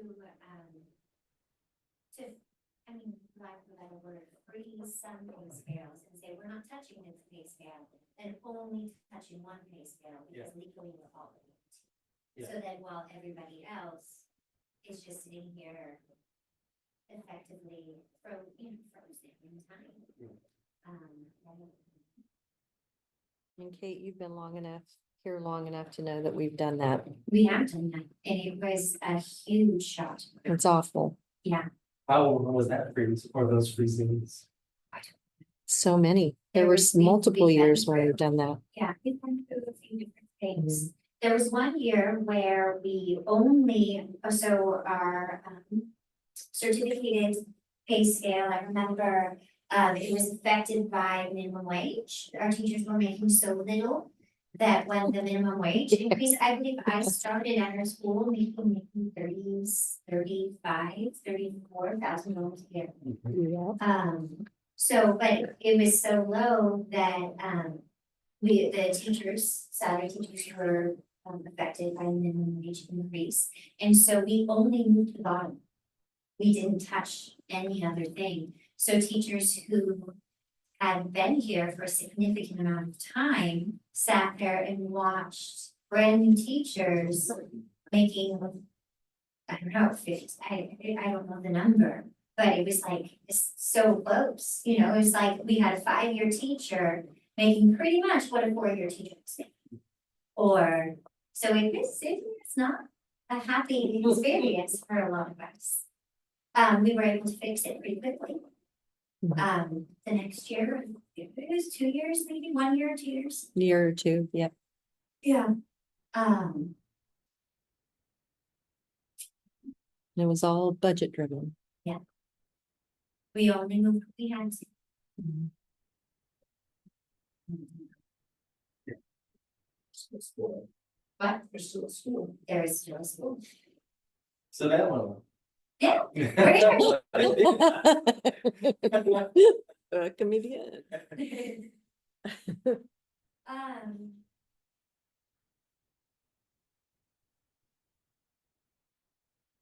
I mean, lack of a better word, freeze some pay scales and say, we're not touching this pay scale, and only touching one pay scale, because legally we're all. Yeah. So that while everybody else is just sitting here effectively frozen in time. And Kate, you've been here long enough to know that we've done that. We have done that, and it was a huge shot. It's awful. Yeah. How was that freeze or those freezings? So many. There There were was- multiple we've been years where through. we've done that. Yeah, we've been through a few different things. There was one year where we only, so our certificated pay scale, I remember, it was affected by minimum wage. Our teachers were making so little that when the minimum wage increased, I believe I started at our school making $34,000 a year. Yeah. So, but it was so low that, the teachers, salary teachers were affected by the minimum wage increase. And so we only moved the bottom. We didn't touch any other thing. So teachers who had been here for a significant amount of time sat there and watched brand new teachers making, I don't know, 50, I don't know the number, but it was like, it's so close, you know, it was like we had a 5-year teacher making pretty much what a 4-year teacher was making. Or, so it's not a happy experience for a lot of us. We were able to fix it pretty quickly. The next year, it was 2 years, maybe 1 year or 2 years. Year or two, yep. Yeah. It was all budget driven. We only moved, we had to. But There's still a school. there is still a school. So that one. Yeah. Comedian.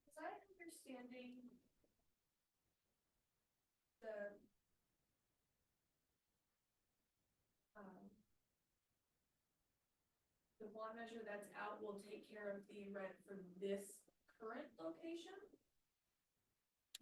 Was I understanding the the bond measure that's out will take care of the rent for this current location?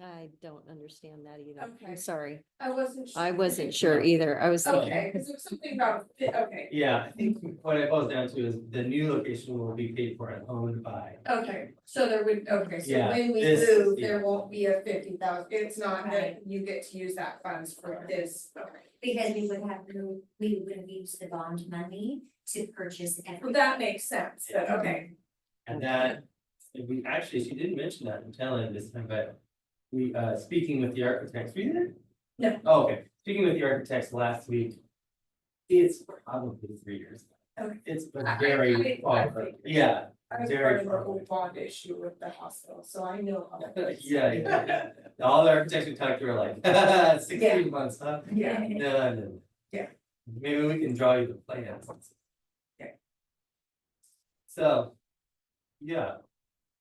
I don't understand that either. Okay. I'm sorry. I wasn't. I wasn't sure either. I was thinking, Okay, cause there's something about, okay, Yeah, I think what it boils down to is the new location will be paid for and owned by. okay, so there would, okay, so Yeah, when we this- move, yeah. there won't be a 50,000, it's not that Right. you get to use that funds for this, okay. Because we would have used the bond money to purchase Well, everything. that makes sense, but okay, And that, we actually, she didn't mention that in telling this time, but we, speaking with the architects, we did? No. Oh, okay, speaking with the architects last week, it's probably 3 years. Okay. It's I- very, I far, think- yeah, I was Very part of the far whole away. bond issue with the hospital, so I know how that works. yeah. All the architects we talked to are like, 16 months, huh? Yeah. No. Yeah. Maybe we can draw you the plans. Okay. So, yeah,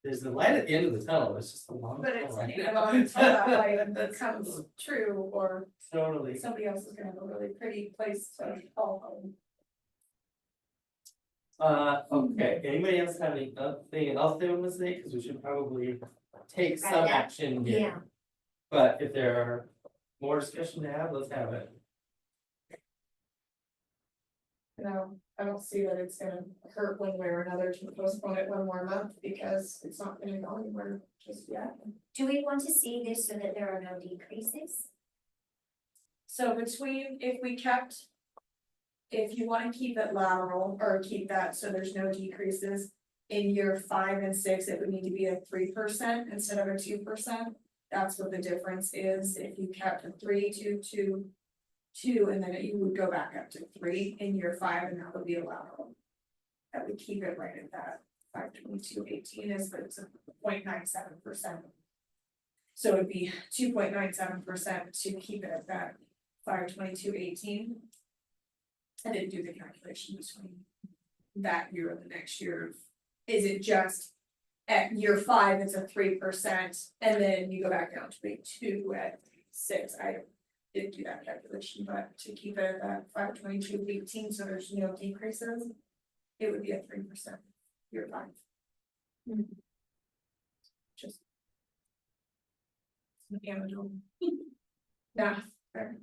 there's the light at the end of the tunnel, it's just a long. But it's, tunnel. you know, until that light comes true, or Totally. somebody else is gonna have a really pretty place to call home. Okay, anybody else have anything else they want to say, because we should probably take some Right, action here. Yeah, But if there are more discussion to have, let's have it. No, I don't see that it's gonna hurt one way or another to postpone it one more month, because it's not gonna go anywhere just yet. do we want to see this so that there are no decreases? So between, if we kept. If you wanna keep it lateral, or keep that so there's no decreases. In year 5 and 6, it would need to be a 3% instead of a 2%. That's what the difference is, if you kept a 3, 2, 2, 2, and then you would go back up to 3 in year 5, and that would be a lateral. That would keep it right at that 522.18 is, but it's a 0.97%. So it'd be 2.97% to keep it at that 522.18. I didn't do the calculation between that year and the next year. Is it just at year 5, it's a 3%, and then you go back down to a 2 at 6? I didn't do that calculation, but to keep it at that 522.18, so there's no decreases, it would be a 3% year 5. Just. Anecdotal. Yeah. fair.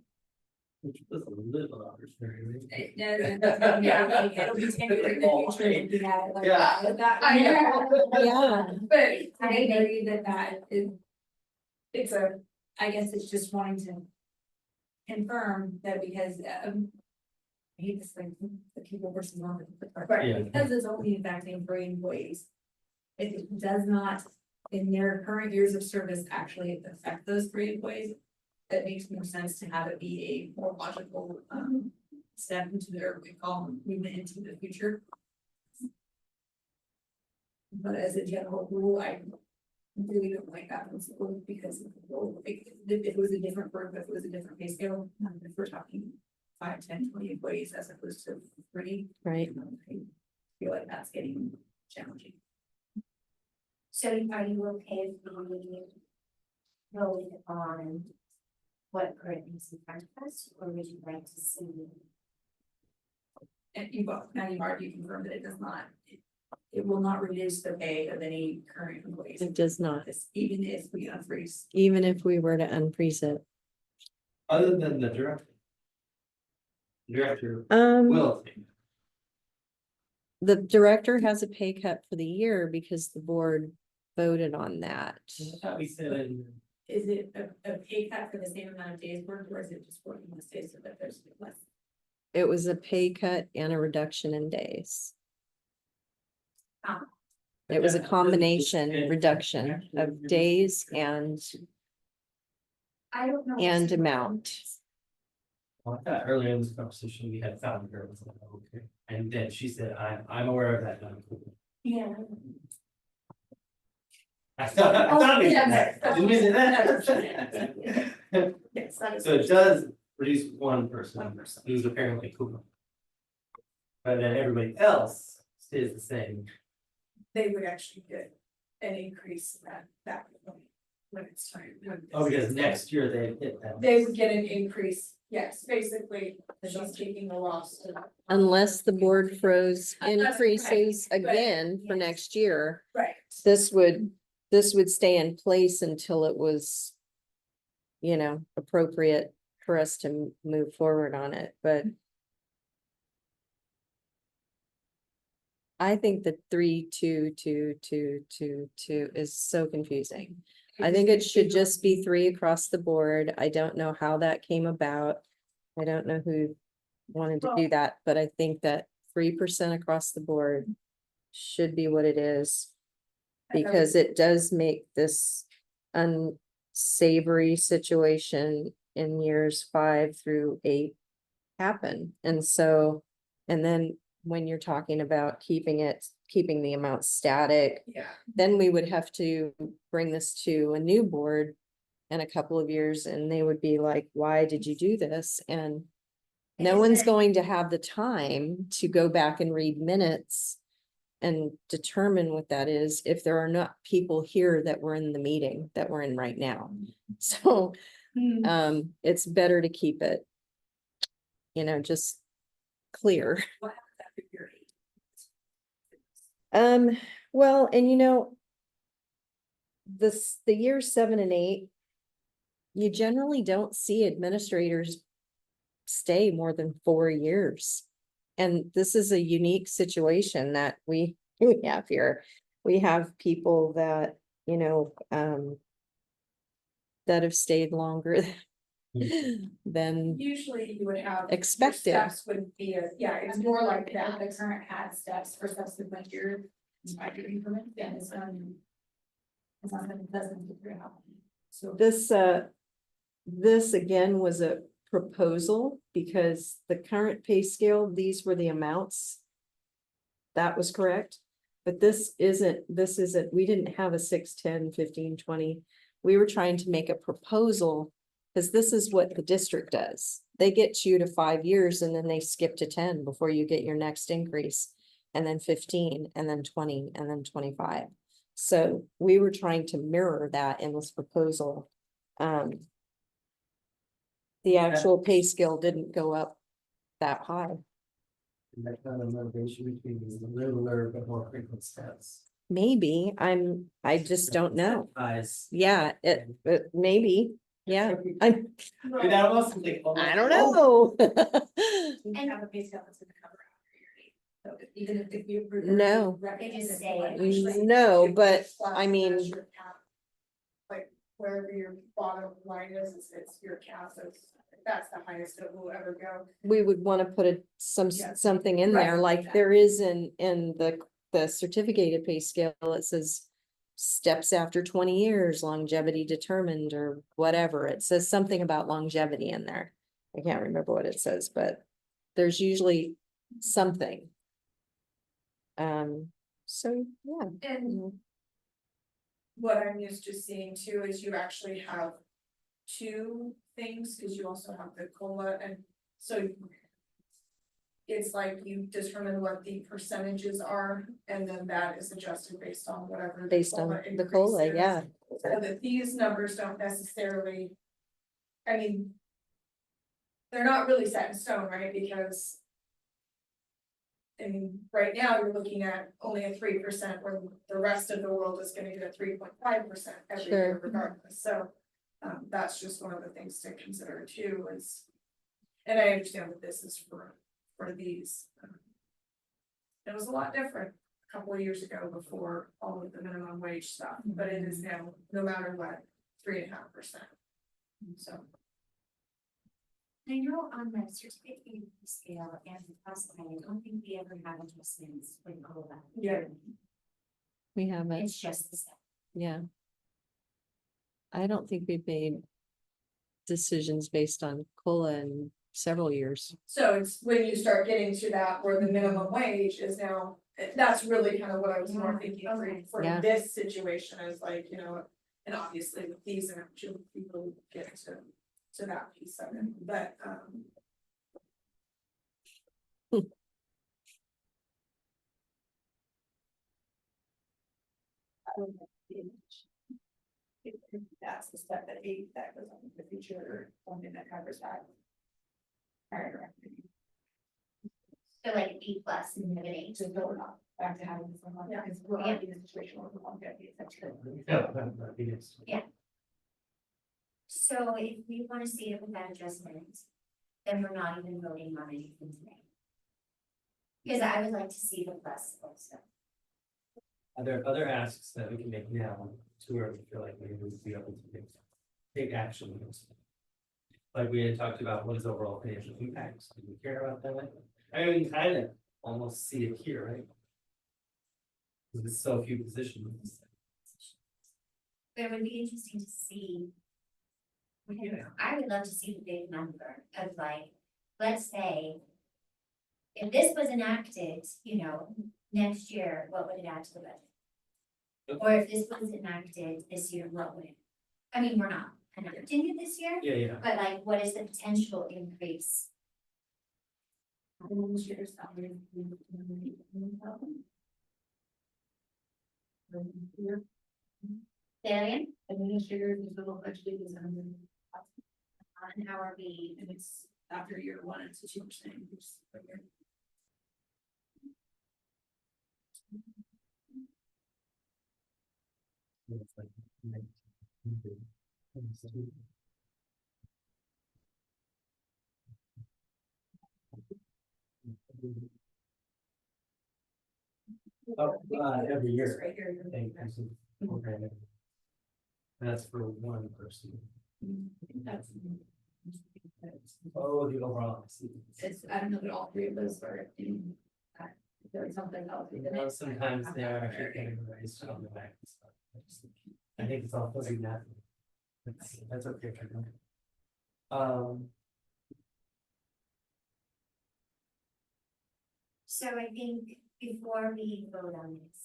Which was a little arbitrary. Yeah, it'll be 10 years in the future if we had it like Yeah. that, but that. I know. yeah, But I agree that is, it's a, I guess it's just wanting to confirm that because, I hate this thing, the people versus non. Yeah. Because it's only impacting 3 employees. It does not, in their current years of service, actually affect those 3 employees. That makes more sense to have it be a more logical, step into their, we call movement into the future. But as a general rule, I really don't like that principle because if it was a different group, if it was a different pay scale, if we're talking 5, 10, 20 employees as opposed to 3. right. I feel like that's getting challenging. So are you okay if we roll it on what currently is in front of us, or would you like to see? And you both, now you've already confirmed that it does not, it will not reduce the pay of any current employees. It does not, Even if we unfreeze. even if we were to unfreeze it. Other than the director. Director will take. the director has a pay cut for the year because the board voted on that. I thought we said in Is it a pay cut for the same amount of days worked, or is it just working less days so that there's less? It was a pay cut and a reduction in days. It was a combination reduction of days I don't know. and amount. Well, I thought earlier in this conversation, we had found her, was like, okay, and then she said, I'm aware of that now. Yeah. I thought we yes. said that. Didn't we say that? Yes, that is. So it does reduce one person. One person. Who's apparently cool. But then everybody else stays the same. They would actually get an increase that point when it's time. Oh, because next year they hit that. They would get an increase, yes, basically, she's taking the loss to. Unless the board froze Unless- increases right, but- again for yes. next year, Right. this would stay in place until it was, you know, appropriate for us to move forward on it, but I think the 3, 2, 2, 2, 2, 2 is so confusing. I think it should just be 3 across the board. I don't know how that came about. I don't know who wanted to do that, but I think that 3% across the board should be what it is. Because it does make this unsavory situation in years 5 through 8 happen. And so, and then when you're talking about keeping the amount static, Yeah. then we would have to bring this to a new board in a couple of years and they would be like, why did you do this? And no Is one's it- going to have the time to go back and read minutes and determine what that is if there are not people here that were in the meeting that we're in right now. So it's better to keep it, you know, just clear. What happens after year 8? Well, and you know, the years 7 and 8, you generally don't see administrators stay more than 4 years. And this is a unique situation that we have here. We have people that, you know, that have stayed longer than Usually you would have. your expected. Steps would be it's more like that. The current had steps for subsequent year, 5-year increments, yeah, it's not that it doesn't figure it out. So. This again was a proposal because the current pay scale, these were the amounts. That was correct, but this isn't, we didn't have a 6, 10, 15, 20. We were trying to make a proposal because this is what the district does. They get you to 5 years and then they skip to 10 before you get your next increase, and then 15, and then 20, and then 25. So we were trying to mirror that in this proposal. The actual pay scale didn't go up that high. That kind of motivation between these littler but more frequent steps. Maybe, I just don't know. Eyes. Yeah, it maybe, yeah, I That almost like. I don't know. We have a pay scale that's gonna cover after year 8. So even if you. No. They just say- No, but I mean, Like wherever your bottom line is, it's your cap, so that's the highest it will ever go. we would want to put Yes. something in there Right. like there is in the certificated pay scale. It says steps after 20 years, longevity determined or whatever. It says something about longevity in there. I can't remember what it says, but there's usually something. So, yeah. And what I'm used to seeing too is you actually have 2 things, because you also have the COLA, and so. It's like you determine what the percentages are, and then that is adjusted based on whatever. Based on the increase COLA, is. yeah. So that these numbers don't necessarily, I mean. They're not really set in stone, right, because. I mean, right now, you're looking at only a 3%, where the rest of the world is gonna get a 3.5% every year Sure. regardless, so. That's just one of the things to consider too, is. And I understand that this is for these. It was a lot different a couple of years ago before all of the minimum wage stuff, but it is now, no matter what, 3.5%. So. I know on the certificate fee scale and the cost line, I don't think we ever have adjustments with all of that. Yeah. We haven't, It's just the same. yeah. I don't think we've made decisions based on COLA in several years. So it's when you start getting to that where the minimum wage is now, that's really kind of what I was more thinking for Yeah. this situation is like, you know. And obviously with these and people get to that piece of it, but that's the step that that goes on the future, something that covers that. Alright. So like B plus and an A. So go up back to having this one, Yeah. because we're already in a situation where we want to get the essential. So if we want to see it with that adjustment, then we're not even voting on anything today. Because I would like to see the plus also. Are there other asks that we can make now to where we feel like we would be able to take action? on this? Like we had talked about, what is overall financial impacts? Do we care about that? I mean, we kind of almost see it here, right? Because there's so few positions. But it would be interesting to see. I would love to see the big number of like, let's say. If this was enacted, you know, next year, what would it add to the budget? Or if this was enacted this year, what would it? I mean, we're not enacting it this year, Yeah, but like, what is the potential increase? Say that again? Administrators, is little budget is under. And how are we? And it's after year one, it's a 2% increase. Every year. It's right here. I think this is programming. That's for one person. That's. Oh, the overall. I see. It's, I don't know that all three of those are in. There's something else. You know, sometimes they are actually getting raised on the back. I think it's all fuzzy now. That's okay. for now. So I think before we vote on this.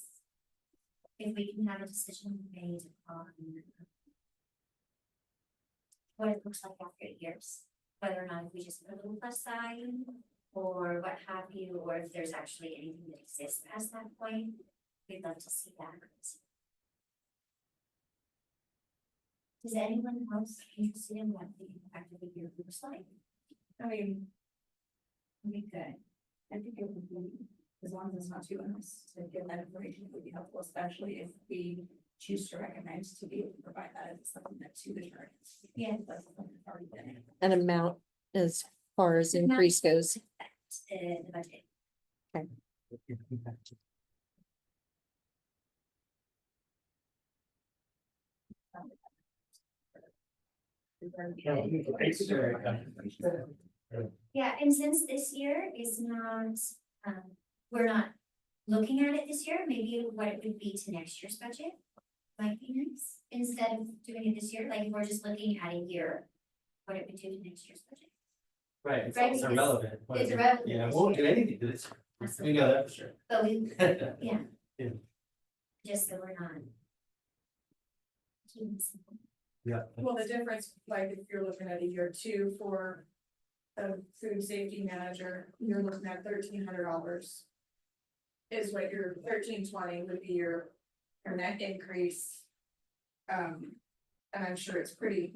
If we can have a decision made on. What it looks like after years, whether or not if we just put a little plus sign. Or what have you, or if there's actually anything that exists past that point, we'd love to see that. Is anyone else interested in what the impact of the year looks like? I mean. We could. I think it would be, as long as it's not too honest, to give that information would be helpful, especially if we choose to recommend to be able to provide that as a supplement to the chart. Yeah. That's something that's already been. An amount as far as increase goes. The budget. Yeah, and since this year is not, we're not looking at it this year, maybe what it would be to next year's budget. Might be nice, instead of doing it this year, like if we're just looking at a year, what it would do to next year's budget. Right, it's Right, also because irrelevant. What it's if it- irrelevant Yeah, it this won't do year. anything to this. We know that for sure. But we, yeah. Yeah. Just so we're not. Keeping it simple. Yeah. Well, the difference, like if you're looking at a year two for a food safety manager, you're looking at $1,300. Is what your 1320 would be your net increase. And I'm sure it's pretty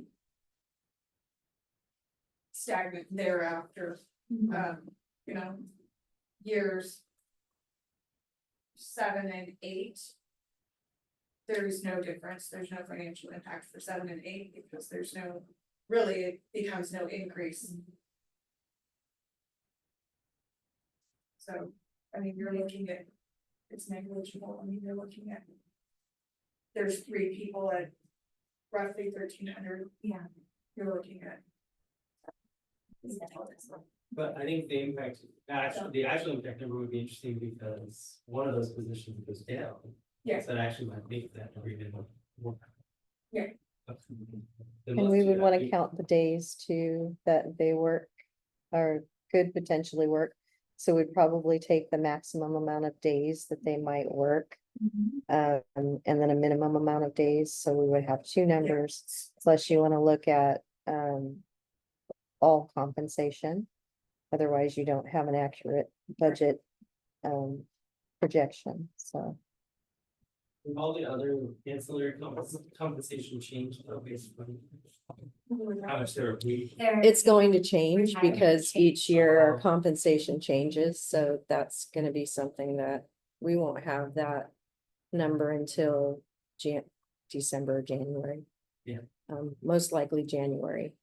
stagnant thereafter, you know, years 7 and 8. There is no difference, there's no financial impact for 7 and 8 because there's no, really, it becomes no increase. So I mean, you're looking at, it's negligible, I mean, you're looking at. There's 3 people at roughly 1,300. Yeah. You're looking at. But I think the impact, the actual impact number would be interesting because one of those positions goes down. Yes. So that actually might make that number even more. Yeah. And we would want to count the days too, that they work or could potentially work. So we'd probably take the maximum amount of days that they might work. And then a minimum amount of days, so we would have 2 numbers, plus you want to look at, all compensation. Otherwise, you don't have an accurate budget, projection, so. And all the other ancillary compensation changed though, basically. How much they're we. It's going to change Retirement because change. each year our Oh. compensation changes, so that's gonna be something that we won't have that number until December, January. Yeah. Most likely January.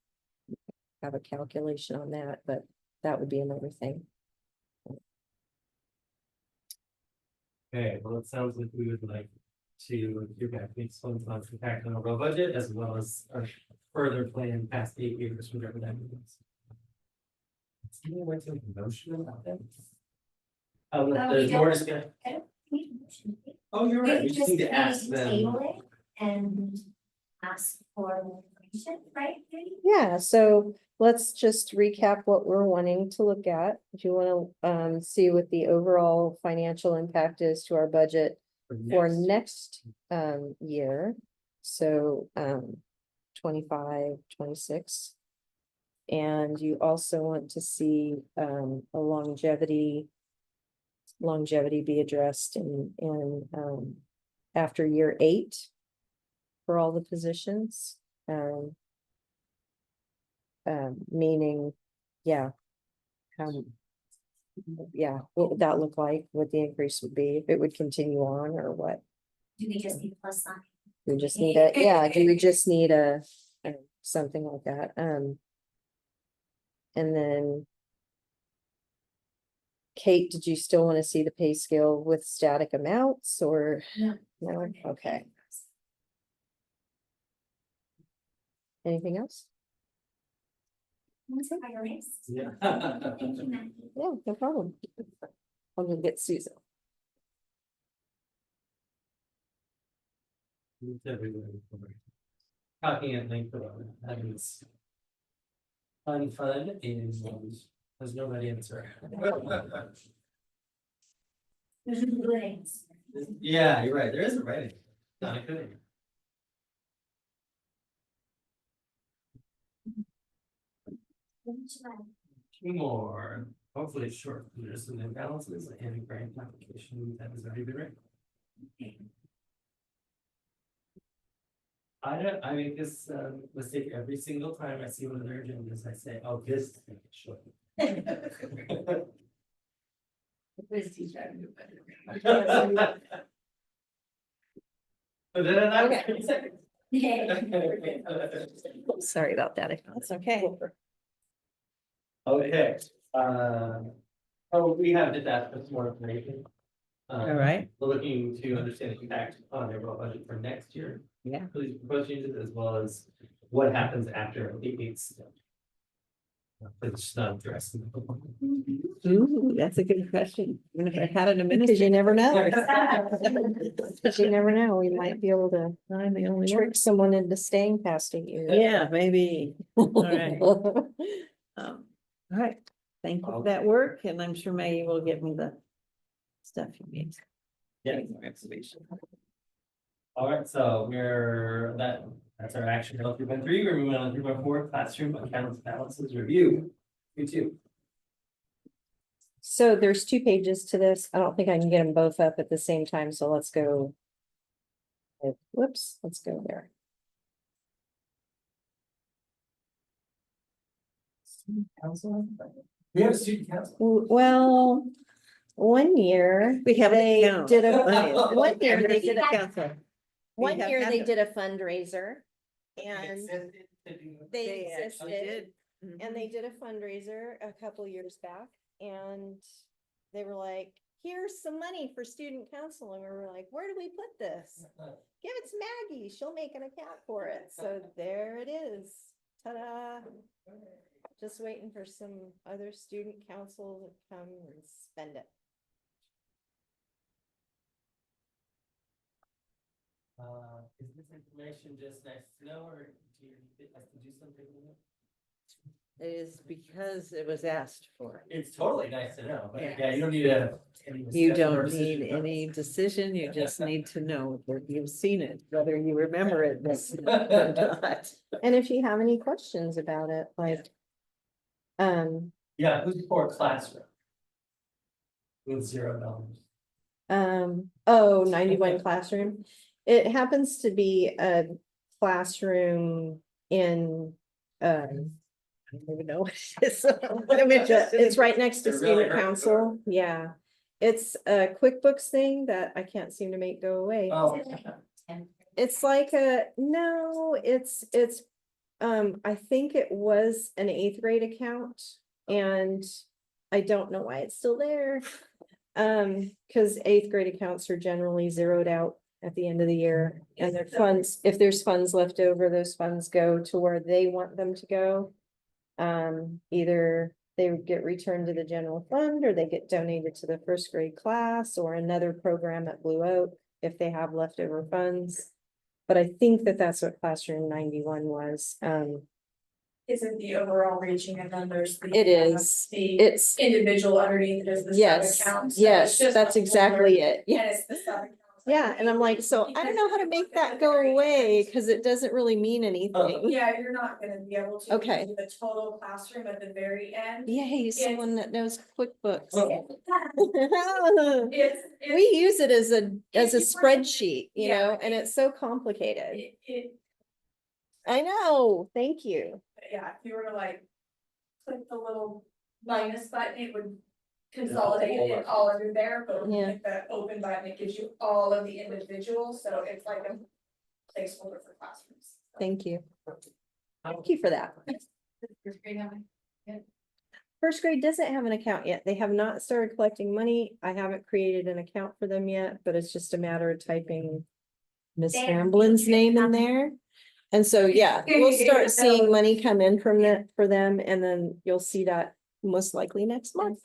Have a calculation on that, but that would be another thing. Okay, well, it sounds like we would like to hear back next month on impact on overall budget as well as our further plan past 8 years, whatever that means. Someone went to a motion about that? we There's don't- more discussion. Oh, you're right, we just need to ask them. Table it and ask for more information, right? Katie? Yeah, so let's just recap what we're wanting to look at. If you wanna see what the overall financial impact is to our budget for next year. So 25, 26. And you also want to see a longevity be addressed in after year 8 for all the positions. Meaning, yeah. Yeah, what would that look like? What the increase would be, if it would continue on or what? Do we just need plus sign? We just need a, yeah, do we just need a something like that? And then. Kate, did you still want to see the pay scale with static amounts or? No. No, okay. Anything else? Yeah. Thank you, Maggie. Yeah, no problem. I'm gonna get Susan. Talking at length about it, that is. Unfun is, there's no right answer. There's a good answer. Yeah, you're right, there is a right answer. Not a good answer. Two more, hopefully short, there's some imbalances and grant application that has already been written. I make this mistake every single time I see one of their agendas, I say, oh, this is gonna be short. Quiz teacher, I do better. But then I. Sorry about that. That's okay. Okay, oh, we have just asked for some more information. All right. We're looking to understand the impact on the overall budget for next year. Yeah. Please propose changes as well as what happens after the 8th. It's just not addressed. Ooh, that's a good question. Even if I had it a minute. Because you never know. Because you never know, we might be able to I'm the only one. trick someone into staying past 8 years. Yeah, maybe. right. All right, thank you for that work, and I'm sure Maggie will give me the stuff you need. Yeah. More information. All right, so that's our action on 3.3. We're moving on to 3.4, classroom accounts balances review. You too. So there's 2 pages to this. I don't think I can get them both up at the same time, so let's go. Whoops, let's go there. We have a student council. Well, one year. We have an they account. did a, Oh, one year they did a, Council. one have year they had did a fundraiser. And they They actually existed. did. And they did a fundraiser a couple years back and they were like, here's some money for student council. And we were like, where do we put this? Give it to Maggie. She'll make an account for it. So there it is. Ta-da. Just waiting for some other student council to come and spend it. Is this information just nice to know, or do you think us to do something with it? It is because it was asked for. It's totally nice to know, but Yeah. yeah, you don't need a. You don't need any decision, you just need to know that you've seen it, whether you remember it or not. And if you have any questions about it, like, Yeah, who's for classroom? With $0. oh, 91 classroom. It happens to be a classroom in, I don't even know what it is. It's right next to It really student hurt. council. Yeah. It's a QuickBooks thing that I can't seem to make go away. Oh, It's like no, it's, I think it was an 8th grade account and I don't know why it's still there. Cause 8th grade accounts are generally zeroed out at the end of the year and their funds, if there's funds left over, those funds go to where they want them to go. Either they would get returned to the general fund or they get donated to the 1st grade class or another program at Blue Oak if they have leftover funds. But I think that that's what classroom 91 was. Isn't the overall reaching and then there's the. It is. The It's, individual underneath it is the yes, sub-account. So yes, it's just that's a exactly folder, it. Yeah. And it's the sub-account. Yeah, and I'm like, so I don't know how to make that go away because it doesn't really mean anything. Yeah, you're not gonna be able to. Okay. Do the total classroom at the very end. Yay, someone that knows QuickBooks. It's. We use it as a If you want- spreadsheet, you Yeah. know, and it's so complicated. It, I know, thank you. yeah, if you were to like. Click the little minus button, it would consolidate it all under there, but when you Yeah. click the open button, it gives you all of the individuals, so it's like a. Placeholder for classrooms. Thank you. Thank you for that. First grade doesn't have an account yet. They have not started collecting money. I haven't created an account for them yet, but it's just a matter of typing Miss There. Hamblin's name in there. And so, yeah, we'll start seeing money come in from that for them, and then you'll see that most likely next month.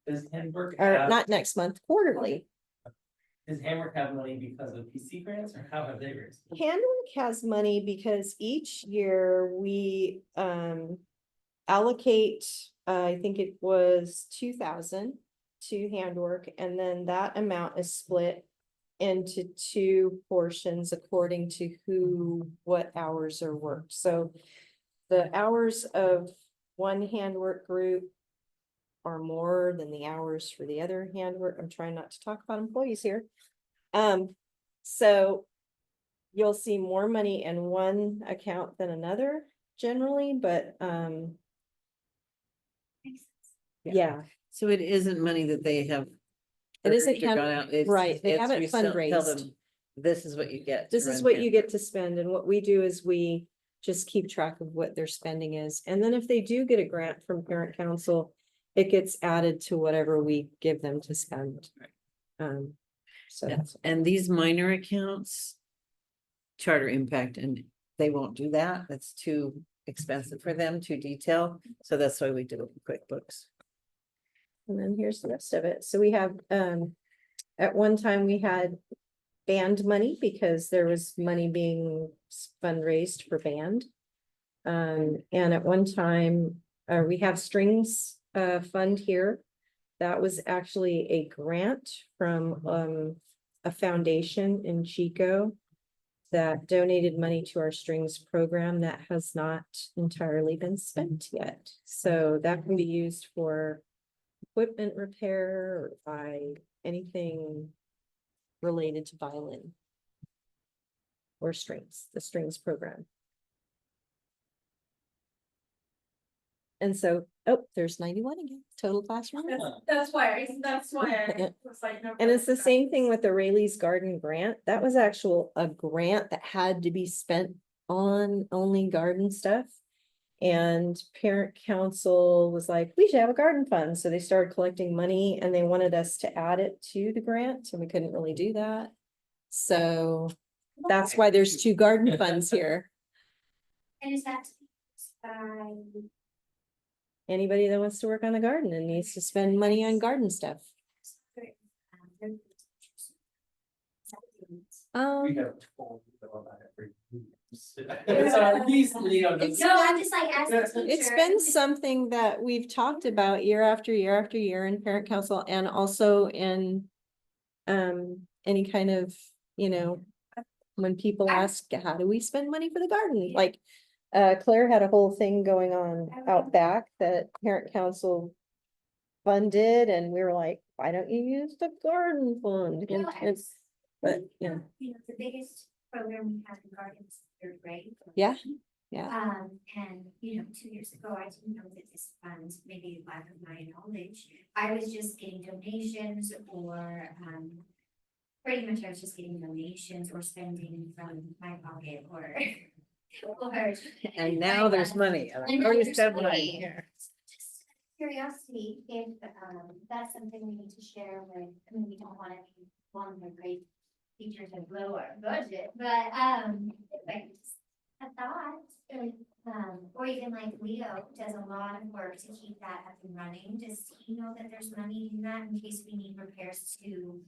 does Hamburg Or have, not next month, quarterly. does Hamburg have money because of PC grants, or how have they raised? Handwork has money because each year we allocate, I think it was 2,000 to handwork, and then that amount is split into 2 portions according to what hours are worked. So the hours of one handwork group are more than the hours for the other handwork. I'm trying not to talk about employees here. So you'll see more money in one account than another generally, but yeah, So it isn't money that they have. It isn't purged or hand- gone out, it's- right, they it's haven't we tell fundraised. them, this is what you get. to this is run what here." you get to spend, and what we do is we just keep track of what their spending is. And then if they do get a grant from parent council, it gets added to whatever we give them to spend. So Yeah, that's, and these minor accounts. Charter impact, and they won't do that, that's too expensive for them, too detailed, so that's why we do it in QuickBooks. and then here's the rest of it. So we have, at one time we had band money because there was money being fundraised for band. And at one time, we have strings, fund here. That was actually a grant from, a foundation in Chico that donated money to our strings program that has not entirely been spent yet. So that can be used for equipment repair or buy anything related to violin or strings, the strings program. And so, oh, there's 91 again, total classroom. That's why I was like. no. And it's the same thing with the Rayleigh's Garden Grant. That was a grant that had to be spent on only garden stuff. And parent council was like, we should have a garden fund, so they started collecting money and they wanted us to add it to the grant, and we couldn't really do that. So that's why there's two garden funds here. And is that by Anybody that wants to work on the garden and needs to spend money on garden stuff. We have told them about it for years. It's our least, you know, It's No, I'm just like, as a teacher. It's been something that we've talked about year after year after year in parent council and also in any kind of, you know, when people ask, how do we spend money for the garden? Like, Claire had a whole thing going on out back that parent council funded, and we were like, why don't you use the garden fund? And Well, it's, but, yeah, You know, the biggest program we had in gardens, third grade. Yeah, yeah. And, you know, 2 years ago, I didn't know that this fund, maybe lack of my knowledge, I was just getting donations or, pretty much I was just getting donations or spending from my pocket or. Or. And now there's money. And I've now already there's spent money. mine here. Just curiosity, if, that's something we need to share with, I mean, we don't wanna be one of the great teachers and blow our budget, but, like, just a thought. Or even like Leo does a lot of work to keep that up and running, does he know that there's money in that in case we need repairs to,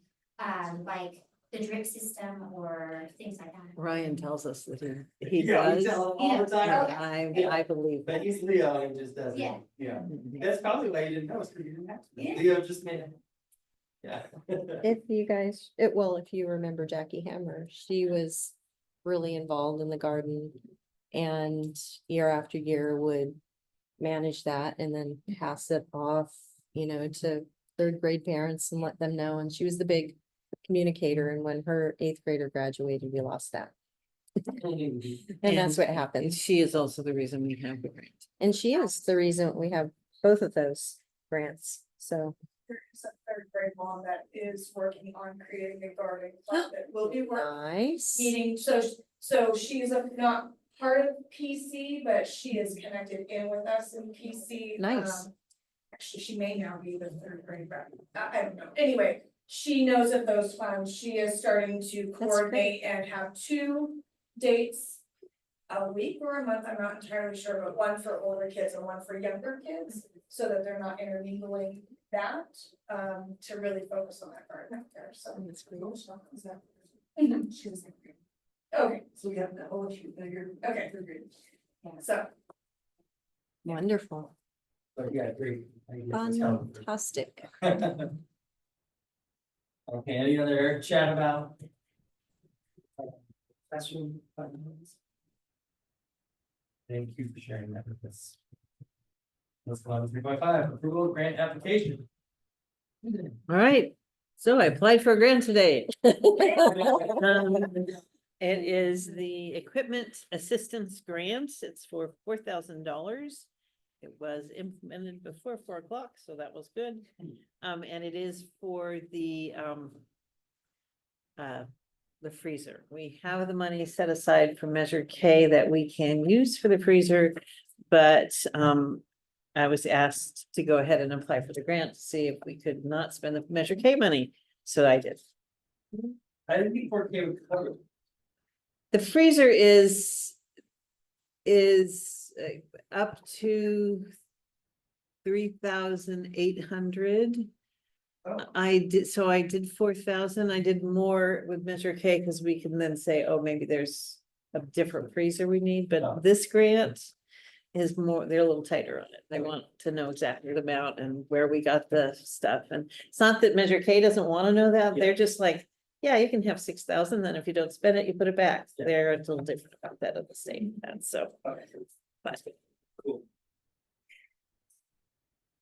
like, the drip system or things like that? Ryan tells us that he Yeah, we does. tell them all the time. And I believe But that. he's Leo and just doesn't, Yeah. yeah. That's probably why you didn't know, it's because you didn't have to. Yeah. Leo just made it. Yeah. If you guys, if you remember Jackie Hammer, she was really involved in the garden. And year after year would manage that and then pass it off, you know, to third grade parents and let them know. And she was the big communicator. And when her 8th grader graduated, we lost that. And that's what And happened. she is also the reason we have the grant. And she is the reason we have both of those grants. So There's a third grade mom that is working on creating a garden club that will be nice. meeting, so she's not part of PC, but she is connected in with us in PC. Nice. Actually, she may now be the third grade rep. I don't know. Anyway, she knows of those funds. She is starting to coordinate and have 2 dates a week or a month, I'm not entirely sure, but one for older kids and one for younger kids, so that they're not intermingling that, to really focus on that garden up there, so. That's great. Okay, So we have the whole issue there. okay, so, Wonderful. So yeah, great. Thank you. Fantastic. Okay, any other chat about? Classroom funds? Thank you for sharing that with us. Let's go on to 3.5, approval of grant application. All right, so I applied for a grant today. It is the Equipment Assistance Grant. It's for $4,000. It was implemented before 4 o'clock, so that was good. And it is for the freezer. We have the money set aside for Measure K that we can use for the freezer, but I was asked to go ahead and apply for the grant to see if we could not spend the Measure K money, so I did. I didn't think 4K would cover it. The freezer is up to 3,800. Oh. I did 4,000. I did more with Measure K because we can then say, oh, maybe there's a different freezer we need, Oh. but this grant is more, they're a little tighter on it. They want to know exactly the amount and where we got the stuff. And it's not that Measure K doesn't want to know that. Yeah. They're just like, yeah, you can have 6,000, then if you don't spend it, you put it back. Yeah. They're a little different about that at the state, and so, Okay, but cool.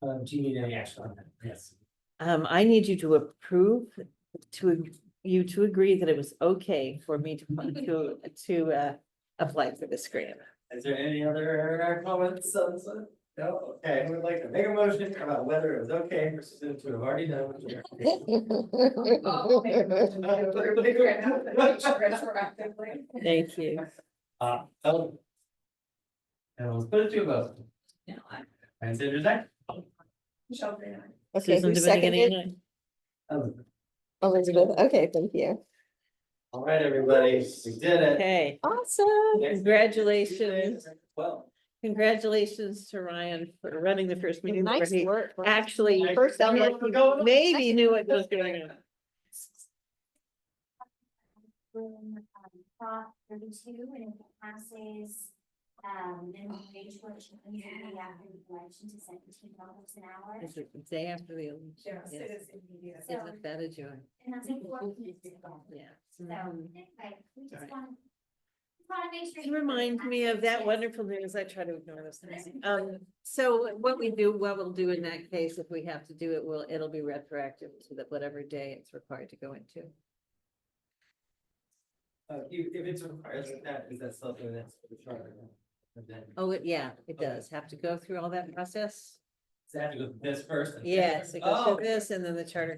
Do you need any action on that? Yes. I need you to approve, to agree that it was okay for me to apply for this grant. Is there any other comments on this one? No, okay, I would like to make a motion about whether it was okay for students to have already done. what they're- retroactively. Thank you. Ellen? And let's put it to a vote. And Sanders, aye. Michelle Green, aye. Okay, Susan who Dominican, seconded? Elizabeth. Elizabeth, okay, thank you. All right, everybody, we did it. Okay, Awesome. congratulations. Well. Congratulations to Ryan for running the first meeting. where Nice he work. Actually, First felt time like he maybe knew what was going on. Prop 32, and if it passes, minimum wage will change immediately after the election to $17 an hour. Is it the day after the election? Yes, it Yes. is immediate. Isn't that a joy? And that's important. So, Yeah. anyway, we just want to make sure. It reminds me of that wonderful news. I try to ignore those things. So what we'll do in that case, if we have to do it, it'll be retroactive to whatever day it's required to go into. If it's required like that, is that something that's for the charter? And then, Oh, yeah, it does have to go through all that process. does it have to go this first? and- Yes, it goes Oh. to this and then the charter